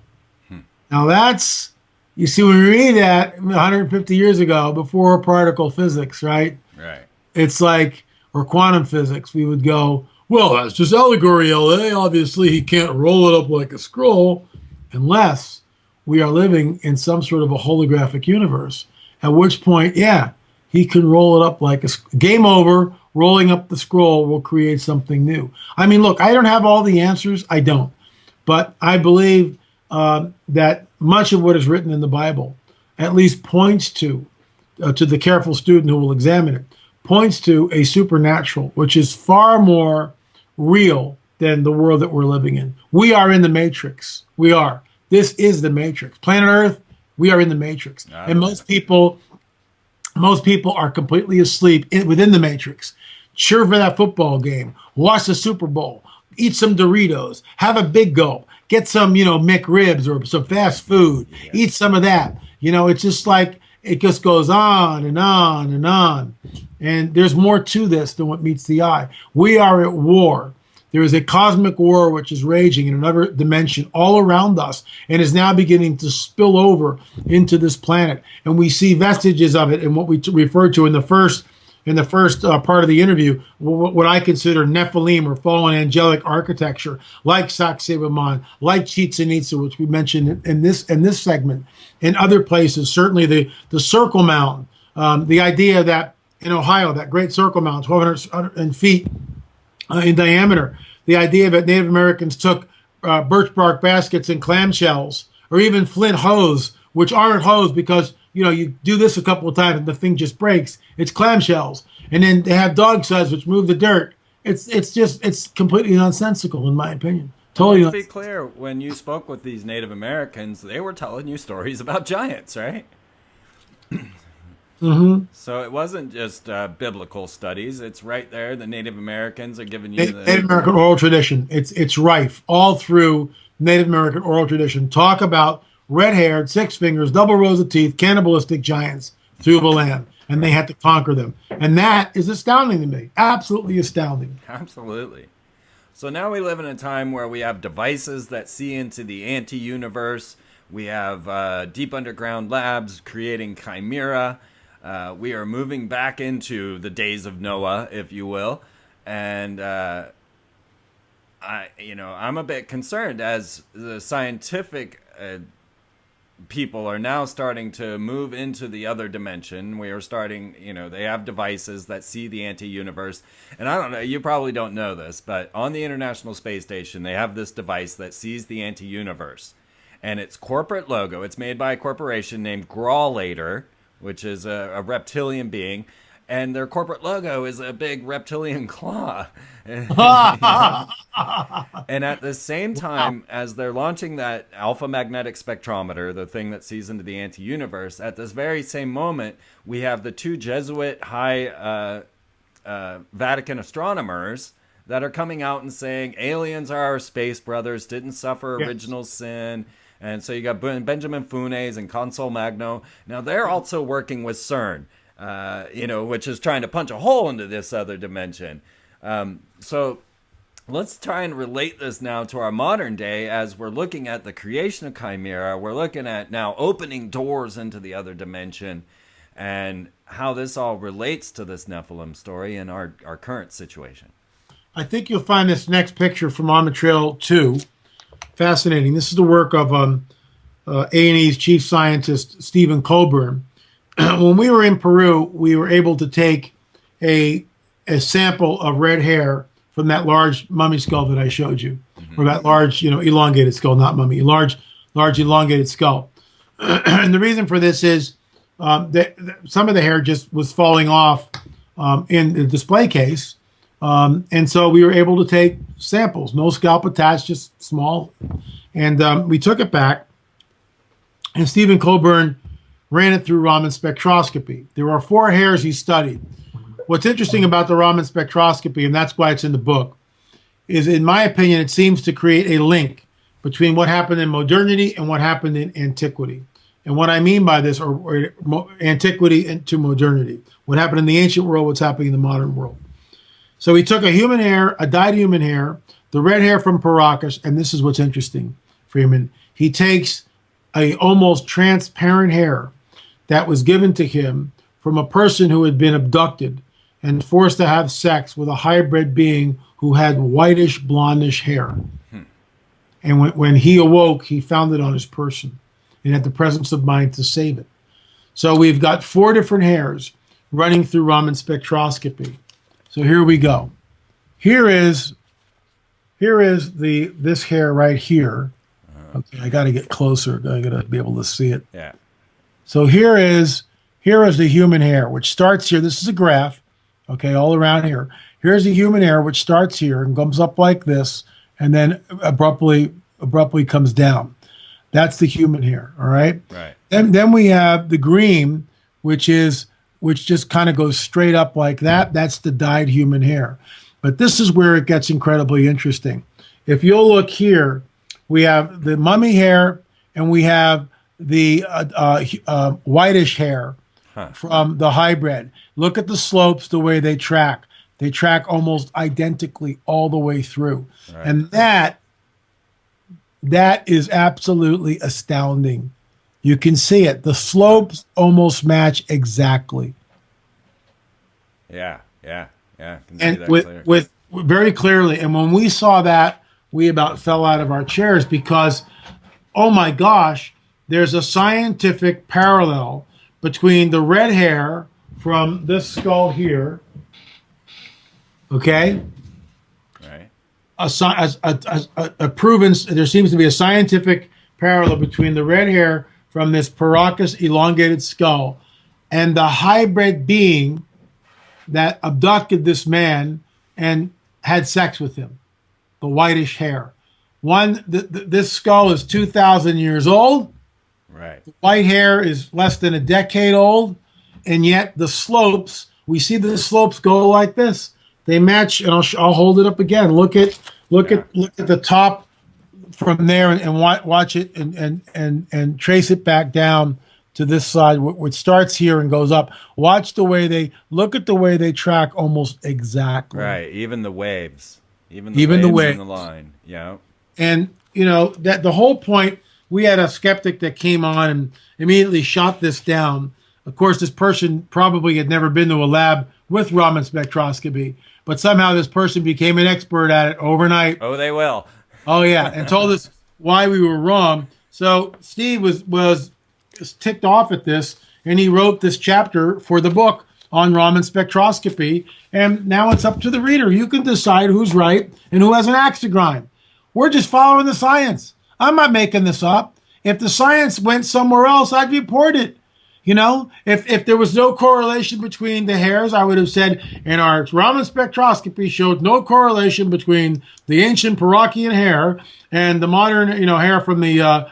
S3: Now that's, you see, when we read that 150 years ago, before particle physics, right?
S4: Right.
S3: It's like, or quantum physics, we would go, well, that's just allegory, L.A. Obviously, he can't roll it up like a scroll unless we are living in some sort of a holographic universe, at which point, yeah, he can roll it up like a game over. Rolling up the scroll will create something new. I mean, look, I don't have all the answers. I don't. But I believe that much of what is written in the Bible at least points to the careful student who will examine it, points to a supernatural, which is far more real than the world that we're living in. We are in the Matrix. We are. This is the Matrix. Planet Earth, we are in the Matrix. And most people are completely asleep within the Matrix. Cheer for that football game. Watch the Super Bowl. Eat some Doritos. Have a big gulp. Get some, McRibs or some fast food. Yeah. Eat some of that. It's just like, it just goes on and on and on. And there's more to this than what meets the eye. We are at war. There is a cosmic war which is raging in another dimension all around us and is now beginning to spill over into this planet. And we see vestiges of it in what we referred to in the first in the first part of the interview what I consider Nephilim or fallen angelic architecture, like Sacsayhuaman, like Chichen Itza, which we mentioned in this segment, in other places. Certainly the Circle Mountain, the idea that in Ohio, that great Circle Mountain, 1,200 feet in diameter, the idea that Native Americans took birch bark baskets and clamshells, or even flint hose, which aren't hose because you do this a couple of times and the thing just breaks. It's clamshells, and then they have dog sleds which move the dirt. It's completely nonsensical in my opinion. Totally.
S4: Let's be clear. When you spoke with these Native Americans, they were telling you stories about giants, right?
S3: Mm-hmm.
S4: So it wasn't just biblical studies. It's right there. The Native Americans are giving you the
S3: Native American oral tradition. It's rife all through Native American oral tradition. Talk about red-haired, six fingers, double rows of teeth, cannibalistic giants through the land, and they had to conquer them. And that is astounding to me. Absolutely astounding.
S4: Absolutely. So now we live in a time where we have devices that see into the anti-universe. We have deep underground labs creating chimera. We are moving back into the days of Noah, if you will. And I'm a bit concerned as the scientific people are now starting to move into the other dimension. We are starting, they have devices that see the anti-universe. And I don't know, you probably don't know this, but on the International Space Station, they have this device that sees the anti-universe. And its corporate logo, it's made by a corporation named Grawlator, which is a reptilian being. And their corporate logo is a big reptilian claw. And at the same time as they're launching that alpha magnetic spectrometer, the thing that sees into the anti-universe, at this very same moment, we have the two Jesuit high Vatican astronomers that are coming out and saying aliens are our space brothers, didn't suffer original sin. And so you got Benjamin Funes and Consul Magno. Now they're also working with CERN. Which is trying to punch a hole into this other dimension. So let's try and relate this now to our modern day as we're looking at the creation of Chimera. We're looking at now opening doors into the other dimension and how this all relates to this Nephilim story and our current situation.
S3: I think you'll find this next picture from On the Trail 2 fascinating. This is the work of A&E's chief scientist, Stephen Colburn. When we were in Peru, we were able to take a sample of red hair from that large mummy skull that I showed you, or that large, elongated skull, not mummy, large elongated skull. And the reason for this is that some of the hair just was falling off in the display case. And so we were able to take samples, no scalp attached, just small. And we took it back, and Stephen Colburn ran it through Raman spectroscopy. There are 4 hairs he studied. What's interesting about the Raman spectroscopy, and that's why it's in the book, is in my opinion, it seems to create a link between what happened in modernity and what happened in antiquity. And what I mean by this, or antiquity into modernity, what happened in the ancient world, what's happening in the modern world. So he took a human hair, a dyed human hair, the red hair from Paracas, and this is what's interesting, Freeman. He takes a almost transparent hair that was given to him from a person who had been abducted and forced to have sex with a hybrid being who had whitish, blondish hair. And when he awoke, he found it on his person and had the presence of mind to save it. So we've got 4 different hairs running through Raman spectroscopy. So here we go. Here is this hair right here. Okay, I got to get closer. I got to be able to see it.
S4: Yeah.
S3: So here is the human hair, which starts here. This is a graph, okay, all around here. Here's the human hair, which starts here and comes up like this, and then abruptly comes down. That's the human hair, all right?
S4: Right.
S3: And then we have the green, which just kind of goes straight up like that. That's the dyed human hair. But this is where it gets incredibly interesting. If you'll look here, we have the mummy hair, and we have the whitish hair from the hybrid. Look at the slopes, the way they track. They track almost identically all the way through. Right. And that is absolutely astounding. You can see it. The slopes almost match exactly.
S4: Yeah, yeah, yeah. Can see
S3: And
S4: that
S3: with
S4: clear.
S3: with very clearly. And when we saw that, we about fell out of our chairs because, oh my gosh, there's a scientific parallel between the red hair from this skull here, okay,
S4: Right.
S3: a proven, there seems to be a scientific parallel between the red hair from this Paracas elongated skull and the hybrid being that abducted this man and had sex with him, the whitish hair. This skull is 2,000 years old.
S4: Right.
S3: White hair is less than a decade old, and yet the slopes, we see the slopes go like this. They match, and I'll hold it up again. Look at the top from there, and watch it, and trace it back down to this side, which starts here and goes up. Watch the way they track almost exactly.
S4: Right. Even the waves. Even
S3: the
S4: waves
S3: waves.
S4: in the line. Yeah.
S3: And that the whole point, we had a skeptic that came on and immediately shot this down. Of course, this person probably had never been to a lab with Raman spectroscopy, but somehow this person became an expert at it overnight.
S4: Oh, they will.
S3: Oh yeah, and told us why we were wrong. So Steve was ticked off at this, and he wrote this chapter for the book on Raman spectroscopy. And now it's up to the reader. You can decide who's right and who has an axe to grind. We're just following the science. I'm not making this up. If the science went somewhere else, I'd report it. If there was no correlation between the hairs, I would have said, and our Raman spectroscopy showed no correlation between the ancient Parakian hair and the modern, hair from the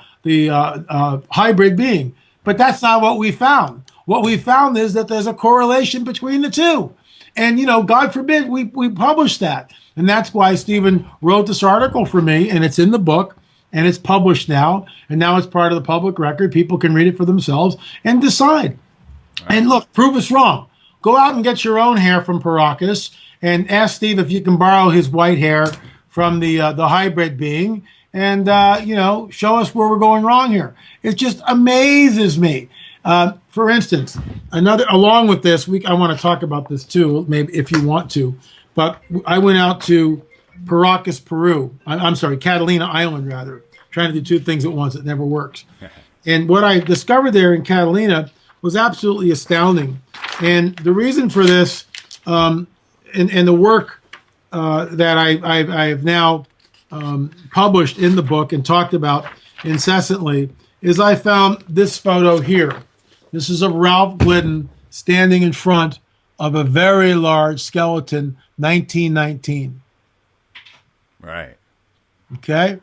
S3: hybrid being. But that's not what we found. What we found is that there's a correlation between the two. And, God forbid we publish that. And that's why Stephen wrote this article for me, and it's in the book, and it's published now, and now it's part of the public record. People can read it for themselves and decide. Right. And look, prove us wrong. Go out and get your own hair from Paracas, and ask Steve if you can borrow his white hair from the hybrid being, and show us where we're going wrong here. It just amazes me. For instance, along with this, I want to talk about this too, maybe if you want to. But I went out to Paracas, Peru. I'm sorry, Catalina Island, rather. Trying to do two things at once. It never works. And what I discovered there in Catalina was absolutely astounding. And the reason for this, and the work that I have now published in the book and talked about incessantly, is I found this photo here. This is of Ralph Glidden standing in front of a very large skeleton, 1919.
S4: Right.
S3: Okay?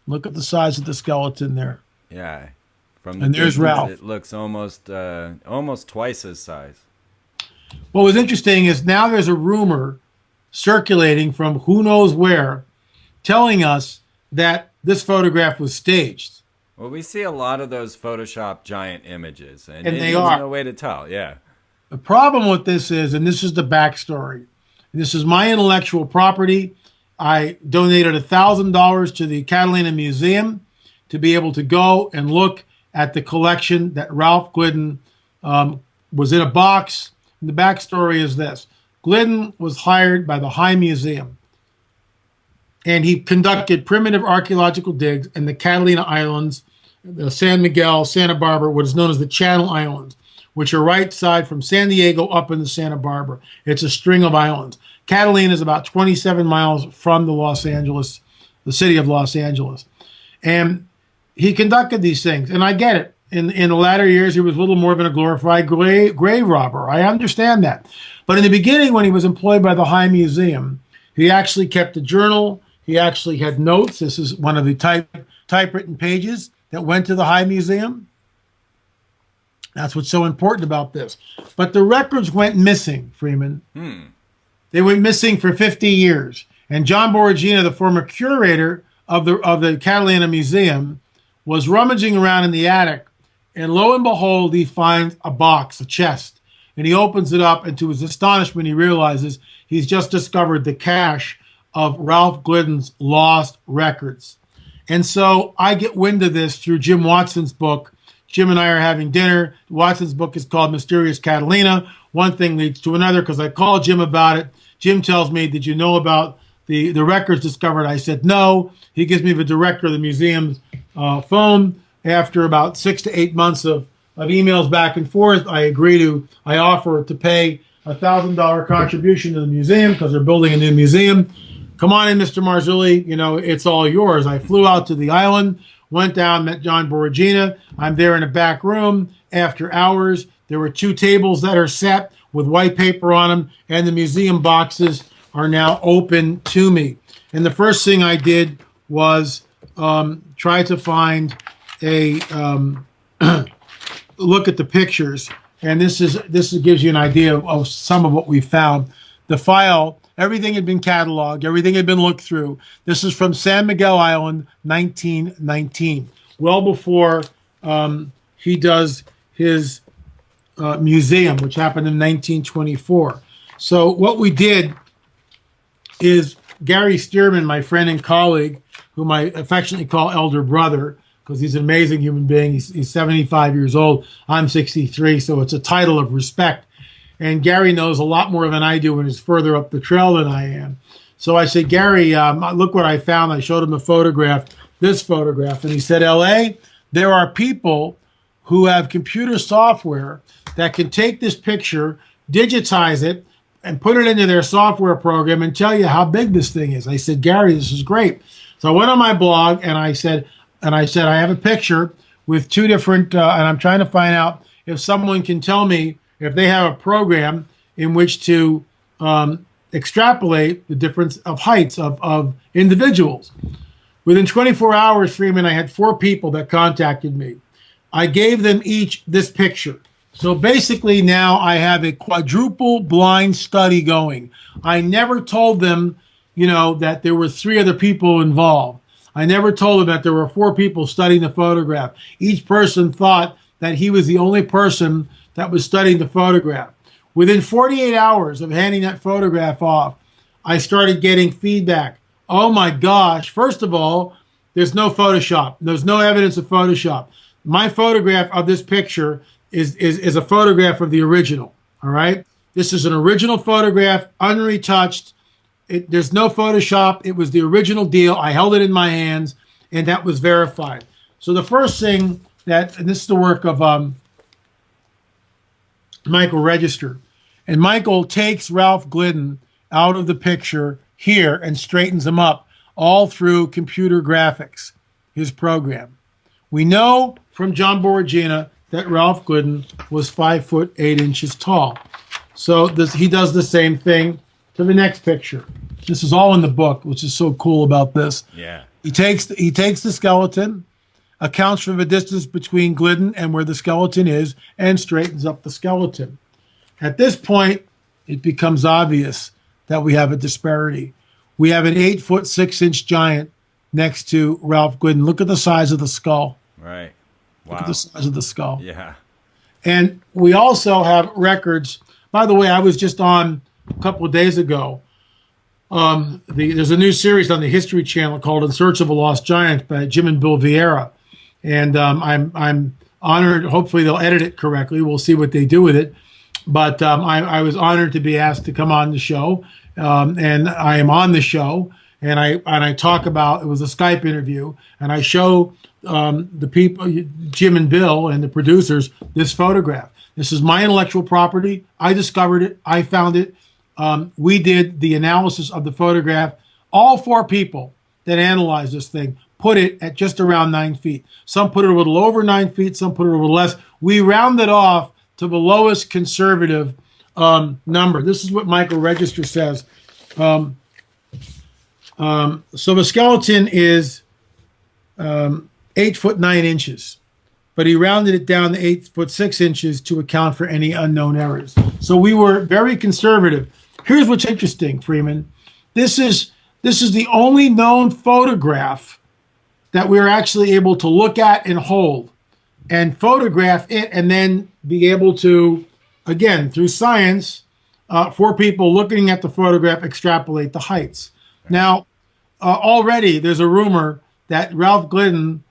S3: Look at the size of the skeleton there.
S4: Yeah.
S3: And there's Ralph.
S4: It looks almost twice his size.
S3: What was interesting is now there's a rumor circulating from who knows where telling us that this photograph was staged.
S4: Well, we see a lot of those Photoshop giant images, and
S3: they
S4: there's
S3: are.
S4: no way to tell. Yeah.
S3: The problem with this is, and this is the backstory, this is my intellectual property. I donated $1,000 to the Catalina Museum to be able to go and look at the collection that Ralph Glidden was in a box. And the backstory is this. Glidden was hired by the High Museum, and he conducted primitive archaeological digs in the Catalina Islands, the San Miguel, Santa Barbara, what is known as the Channel Islands, which are right side from San Diego up into Santa Barbara. It's a string of islands. Catalina is about 27 miles from the city of Los Angeles. And he conducted these things, and I get it. In the latter years, he was a little more than a glorified grave robber. I understand that. But in the beginning, when he was employed by the High Museum, he actually kept a journal. He actually had notes. This is one of the typewritten pages that went to the High Museum. That's what's so important about this. But the records went missing, Freeman. They went missing for 50 years. And John Boragina, the former curator of the Catalina Museum, was rummaging around in the attic. And lo and behold, he finds a box, a chest. And he opens it up, and to his astonishment, he realizes he's just discovered the cache of Ralph Glidden's lost records. And so I get wind of this through Jim Watson's book. Jim and I are having dinner. Watson's book is called Mysterious Catalina. One thing leads to another because I called Jim about it. Jim tells me, did you know about the records discovered? I said, no. He gives me the director of the museum's phone. After about 6 to 8 months of emails back and forth, I offer to pay $1,000 contribution to the museum because they're building a new museum. Come on in, Mr. Marzulli. It's all yours. I flew out to the island, went down, met John Boragina. I'm there in a back room. After hours, there were 2 tables that are set with white paper on them, and the museum boxes are now open to me. And the first thing I did was try to find a look at the pictures. And this gives you an idea of some of what we found. The file, everything had been cataloged, everything had been looked through. This is from San Miguel Island, 1919, well before he does his museum, which happened in 1924. So what we did is Gary Stearman, my friend and colleague, whom I affectionately call elder brother, because he's an amazing human being. He's 75 years old. I'm 63, so it's a title of respect. And Gary knows a lot more than I do and is further up the trail than I am. So I said, Gary, look what I found. I showed him the photograph, this photograph. And he said, L.A., there are people who have computer software that can take this picture, digitize it, and put it into their software program and tell you how big this thing is. I said, Gary, this is great. So I went on my blog and I said, I have a picture with 2 different, and I'm trying to find out if someone can tell me if they have a program in which to extrapolate the difference of heights of individuals. Within 24 hours, Freeman, I had 4 people that contacted me. I gave them each this picture. So basically now I have a quadruple blind study going. I never told them, that there were 3 other people involved. I never told them that there were 4 people studying the photograph. Each person thought that he was the only person that was studying the photograph. Within 48 hours of handing that photograph off, I started getting feedback. Oh my gosh. First of all, there's no Photoshop. There's no evidence of Photoshop. My photograph of this picture is a photograph of the original. All right. This is an original photograph, unretouched. There's no Photoshop. It was the original deal. I held it in my hands, and that was verified. So the first thing and this is the work of Michael Register. And Michael takes Ralph Glidden out of the picture here and straightens him up all through computer graphics, his program. We know from John Boragina that Ralph Glidden was 5 foot 8 inches tall. So he does the same thing to the next picture. This is all in the book, which is so cool about this.
S4: Yeah.
S3: He takes the skeleton, accounts for the distance between Glidden and where the skeleton is, and straightens up the skeleton. At this point, it becomes obvious that we have a disparity. We have an 8 foot 6 inch giant next to Ralph Glidden. Look at the size of the skull.
S4: Right. Wow.
S3: Look at the size of the skull.
S4: Yeah.
S3: And we also have records. By the way, I was just on a couple of days ago. There's a new series on the History Channel called In Search of a Lost Giant by Jim and Bill Vieira. And I'm honored. Hopefully they'll edit it correctly. We'll see what they do with it. But I was honored to be asked to come on the show. And I am on the show. And I talk about, it was a Skype interview. And I show the people, Jim and Bill and the producers, this photograph. This is my intellectual property. I discovered it. I found it. We did the analysis of the photograph. All 4 people that analyzed this thing put it at just around 9 feet. Some put it a little over 9 feet. Some put it a little less. We rounded off to the lowest conservative number. This is what Michael Register says. So the skeleton is 8 foot 9 inches. But he rounded it down to 8 foot 6 inches to account for any unknown errors. So we were very conservative. Here's what's interesting, Freeman. This is the only known photograph that we're actually able to look at and hold and photograph it and then be able to, again, through science, 4 people looking at the photograph, extrapolate the heights. Now, already there's a rumor that Ralph Glidden,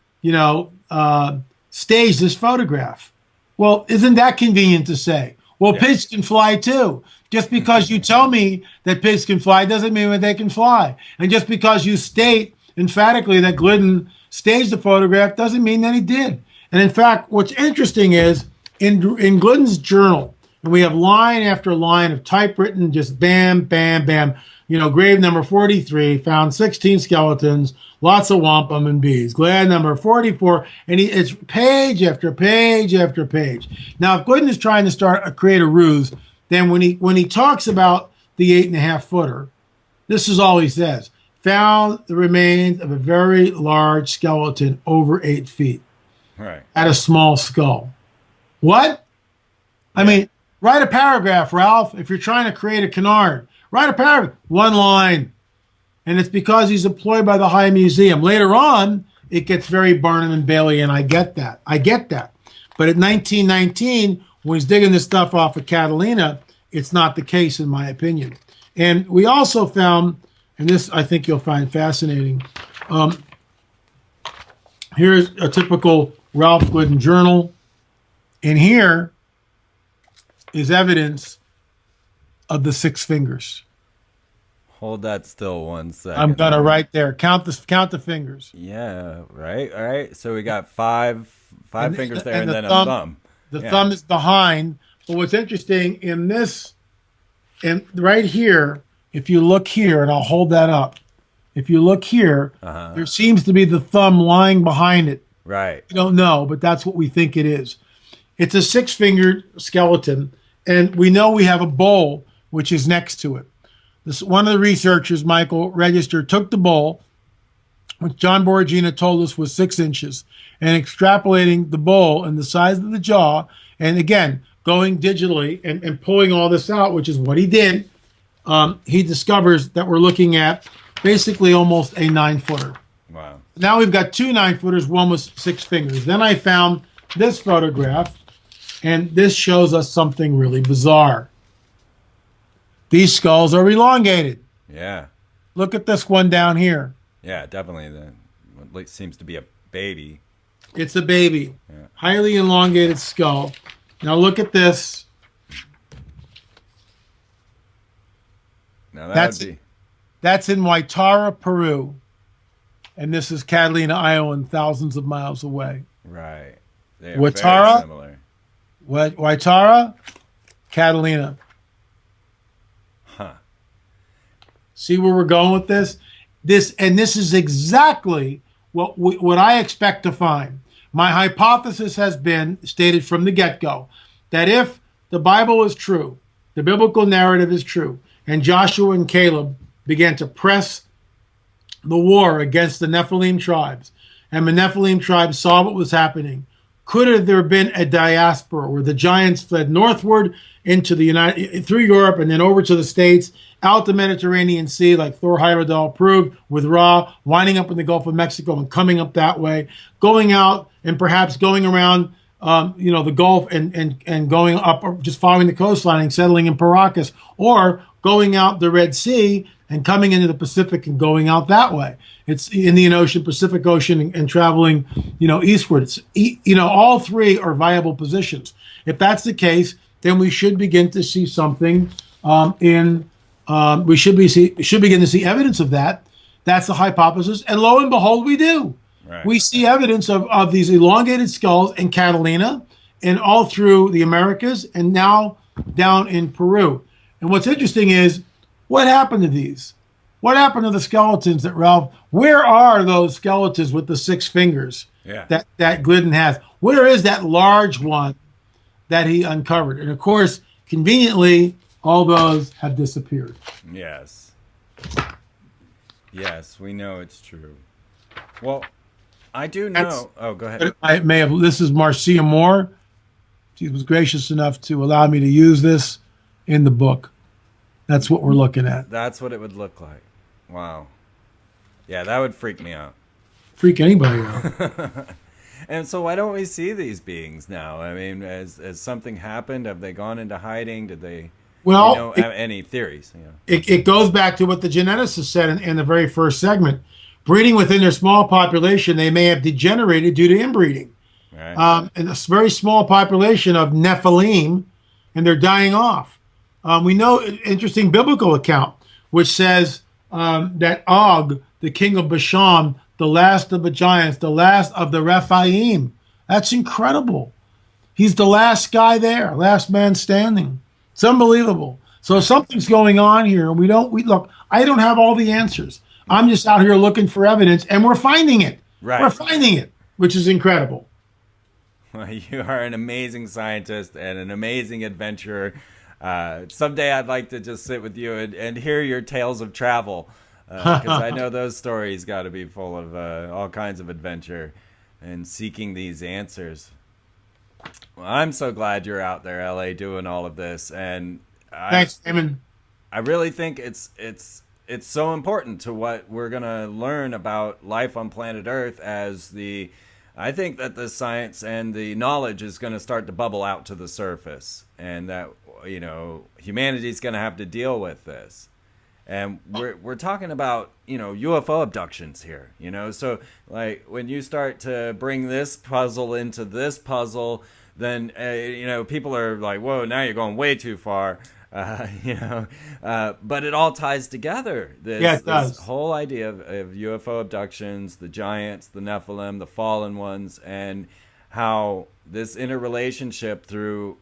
S3: staged this photograph. Well, isn't that convenient to say? Well, pigs can fly too. Just because you tell me that pigs can fly doesn't mean that they can fly. And just because you state emphatically that Glidden staged the photograph doesn't mean that he did. And in fact, what's interesting is in Glidden's journal, and we have line after line of typewritten, just bam, bam, bam. Grave number 43, found 16 skeletons, lots of wampum and bees. Grave number 44, and it's page after page after page. Now, if Glidden is trying to create a ruse, then when he talks about the 8.5 footer, this is all he says. Found the remains of a very large skeleton over 8 feet.
S4: Right.
S3: At a small skull. What? I mean, write a paragraph, Ralph, if you're trying to create a canard. Write a paragraph, one line. And it's because he's employed by the High Museum. Later on, it gets very Barnum and Bailey, and I get that. But at 1919, when he's digging this stuff off of Catalina, it's not the case, in my opinion. And we also found, and this I think you'll find fascinating, here's a typical Ralph Glidden journal. And here is evidence of the 6 fingers.
S4: Hold that still 1 second.
S3: I'm gonna right there. Count the fingers.
S4: Yeah, right. All right. So we got five fingers there, and then a thumb.
S3: The thumb is behind. But what's interesting in this, and right here, if you look here, and I'll hold that up. If you look here, there seems to be the thumb lying behind it.
S4: Right.
S3: We don't know, but that's what we think it is. It's a 6-fingered skeleton, and we know we have a bowl which is next to it. One of the researchers, Michael Register, took the bowl, which John Borgina told us was 6 inches, and extrapolating the bowl and the size of the jaw, and again, going digitally and pulling all this out, which is what he did, he discovers that we're looking at basically almost a 9-footer.
S4: Wow.
S3: Now we've got 2 9-footers, one with 6 fingers. Then I found this photograph, and this shows us something really bizarre. These skulls are elongated.
S4: Yeah.
S3: Look at this one down here.
S4: Yeah, definitely. What seems to be a baby.
S3: It's a baby.
S4: Yeah.
S3: Highly elongated skull. Now look at this.
S4: Now that's
S3: in Waitara, Peru. And this is Catalina, Iowa, and thousands of miles away.
S4: right. They are
S3: Waitara?
S4: very similar.
S3: Waitara, Catalina.
S4: Huh.
S3: See where we're going with this? This is exactly what I expect to find. My hypothesis has been stated from the get-go that if the Bible is true, the biblical narrative is true, and Joshua and Caleb began to press the war against the Nephilim tribes, and the Nephilim tribes saw what was happening, could there have been a diaspora where the giants fled northward into through Europe and then over to the States, out the Mediterranean Sea, like Thor Heyerdahl proved with Ra, winding up in the Gulf of Mexico and coming up that way, going out and perhaps going around the Gulf and going up, or just following the coastline and settling in Paracas, or going out the Red Sea and coming into the Pacific and going out that way. It's Indian Ocean, Pacific Ocean, and traveling, eastward. All three are viable positions. If that's the case, then we should begin to see something we should begin to see evidence of that. That's the hypothesis. And lo and behold, we do.
S4: Right.
S3: We see evidence of these elongated skulls in Catalina and all through the Americas and now down in Peru. And what's interesting is, what happened to these? What happened to the skeletons that Ralph, where are those skeletons with the 6 fingers that Glidden has? Where is that large one that he uncovered? And of course, conveniently, all those have disappeared.
S4: Yes. Yes, we know it's true. Well, I do know. Go ahead.
S3: I may have. This is Marcia Moore. She was gracious enough to allow me to use this in the book. That's what we're looking at.
S4: That's what it would look like. Wow. Yeah, that would freak me out.
S3: Freak anybody out.
S4: And so why don't we see these beings now? I mean, has something happened? Have they gone into hiding? Did they...
S3: Well,
S4: have any theories?
S3: It goes back to what the geneticist said in the very first segment. Breeding within their small population, they may have degenerated due to inbreeding.
S4: Right.
S3: And a very small population of nephilim, and they're dying off. We know an interesting biblical account which says that Og, the king of Bashan, the last of the giants, the last of the Rephaim. That's incredible. He's the last guy there, last man standing. It's unbelievable. So something's going on here. We look. I don't have all the answers. I'm just out here looking for evidence, and we're finding it.
S4: Right.
S3: We're finding it, which is incredible.
S4: Well, you are an amazing scientist and an amazing adventurer. Someday I'd like to just sit with you and hear your tales of travel, because I know those stories got to be full of all kinds of adventure and seeking these answers. Well, I'm so glad you're out there, L.A., doing all of this, and
S3: Thanks, Damon.
S4: I really think it's so important to what we're gonna learn about life on planet Earth I think that the science and the knowledge is going to start to bubble out to the surface, and that, you know, humanity's going to have to deal with this. And we're talking about, you know, UFO abductions here, you know. So like when you start to bring this puzzle into this puzzle, then you know, people are like, whoa, now you're going way too far. You know, but it all ties together.
S3: Yeah, it does.
S4: This whole idea of UFO abductions, the giants, the Nephilim, the fallen ones, and how this interrelationship through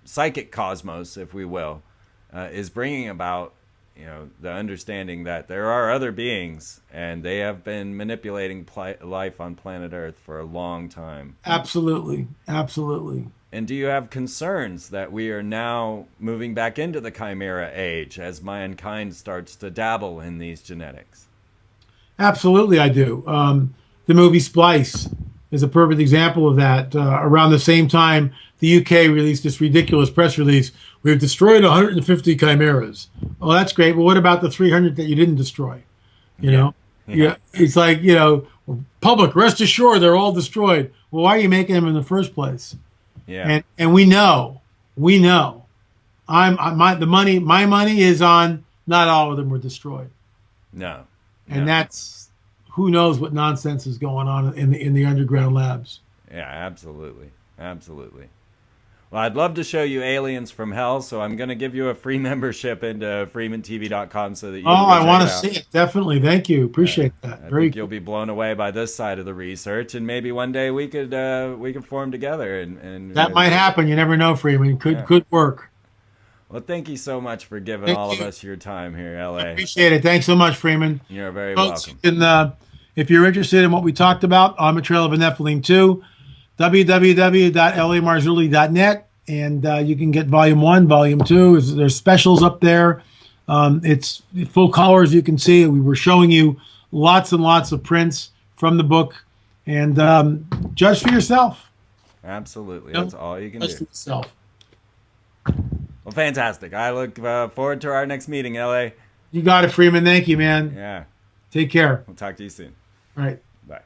S4: psychic cosmos, if we will, is bringing about, you know, the understanding that there are other beings and they have been manipulating life on planet Earth for a long time.
S3: Absolutely, absolutely.
S4: And do you have concerns that we are now moving back into the chimera age as mankind starts to dabble in these genetics?
S3: Absolutely, I do. The movie Splice is a perfect example of that. Around the same time, the UK released this ridiculous press release. We've destroyed 150 chimeras. Oh, that's great. But what about the 300 that you didn't destroy? You know? Yeah. It's like, you know, public, rest assured, they're all destroyed. Well, why are you making them in the first place?
S4: Yeah.
S3: And we know. My money is on not all of them were destroyed.
S4: No.
S3: And that's, who knows what nonsense is going on in the underground labs.
S4: Yeah, absolutely. Absolutely. Well, I'd love to show you Aliens from Hell, so I'm going to give you a free membership into freemantv.com so that you can
S3: I want to
S4: check it out.
S3: see it. Definitely. Thank you. Appreciate that.
S4: I
S3: Very
S4: think you'll be blown away by this side of the research, and maybe one day we could form together and
S3: that might happen. You never know, Freeman. Could work.
S4: Well, thank you so much for giving all of us your time here,
S3: I
S4: LA.
S3: appreciate it. Thanks so much, Freeman.
S4: You're very
S3: Folks,
S4: welcome.
S3: you can, if you're interested in what we talked about, on the Trail of a Nephilim 2, www.lamarzulli.net, and you can get Volume 1, Volume 2. There's specials up there. It's full colors, you can see. We were showing you lots and lots of prints from the book, and judge for yourself.
S4: Absolutely. That's all you can do.
S3: Judge for yourself.
S4: Well, fantastic. I look forward to our next meeting, LA.
S3: You got it, Freeman. Thank you, man.
S4: Yeah.
S3: Take care.
S4: We'll talk to you soon.
S3: All right.
S4: Bye.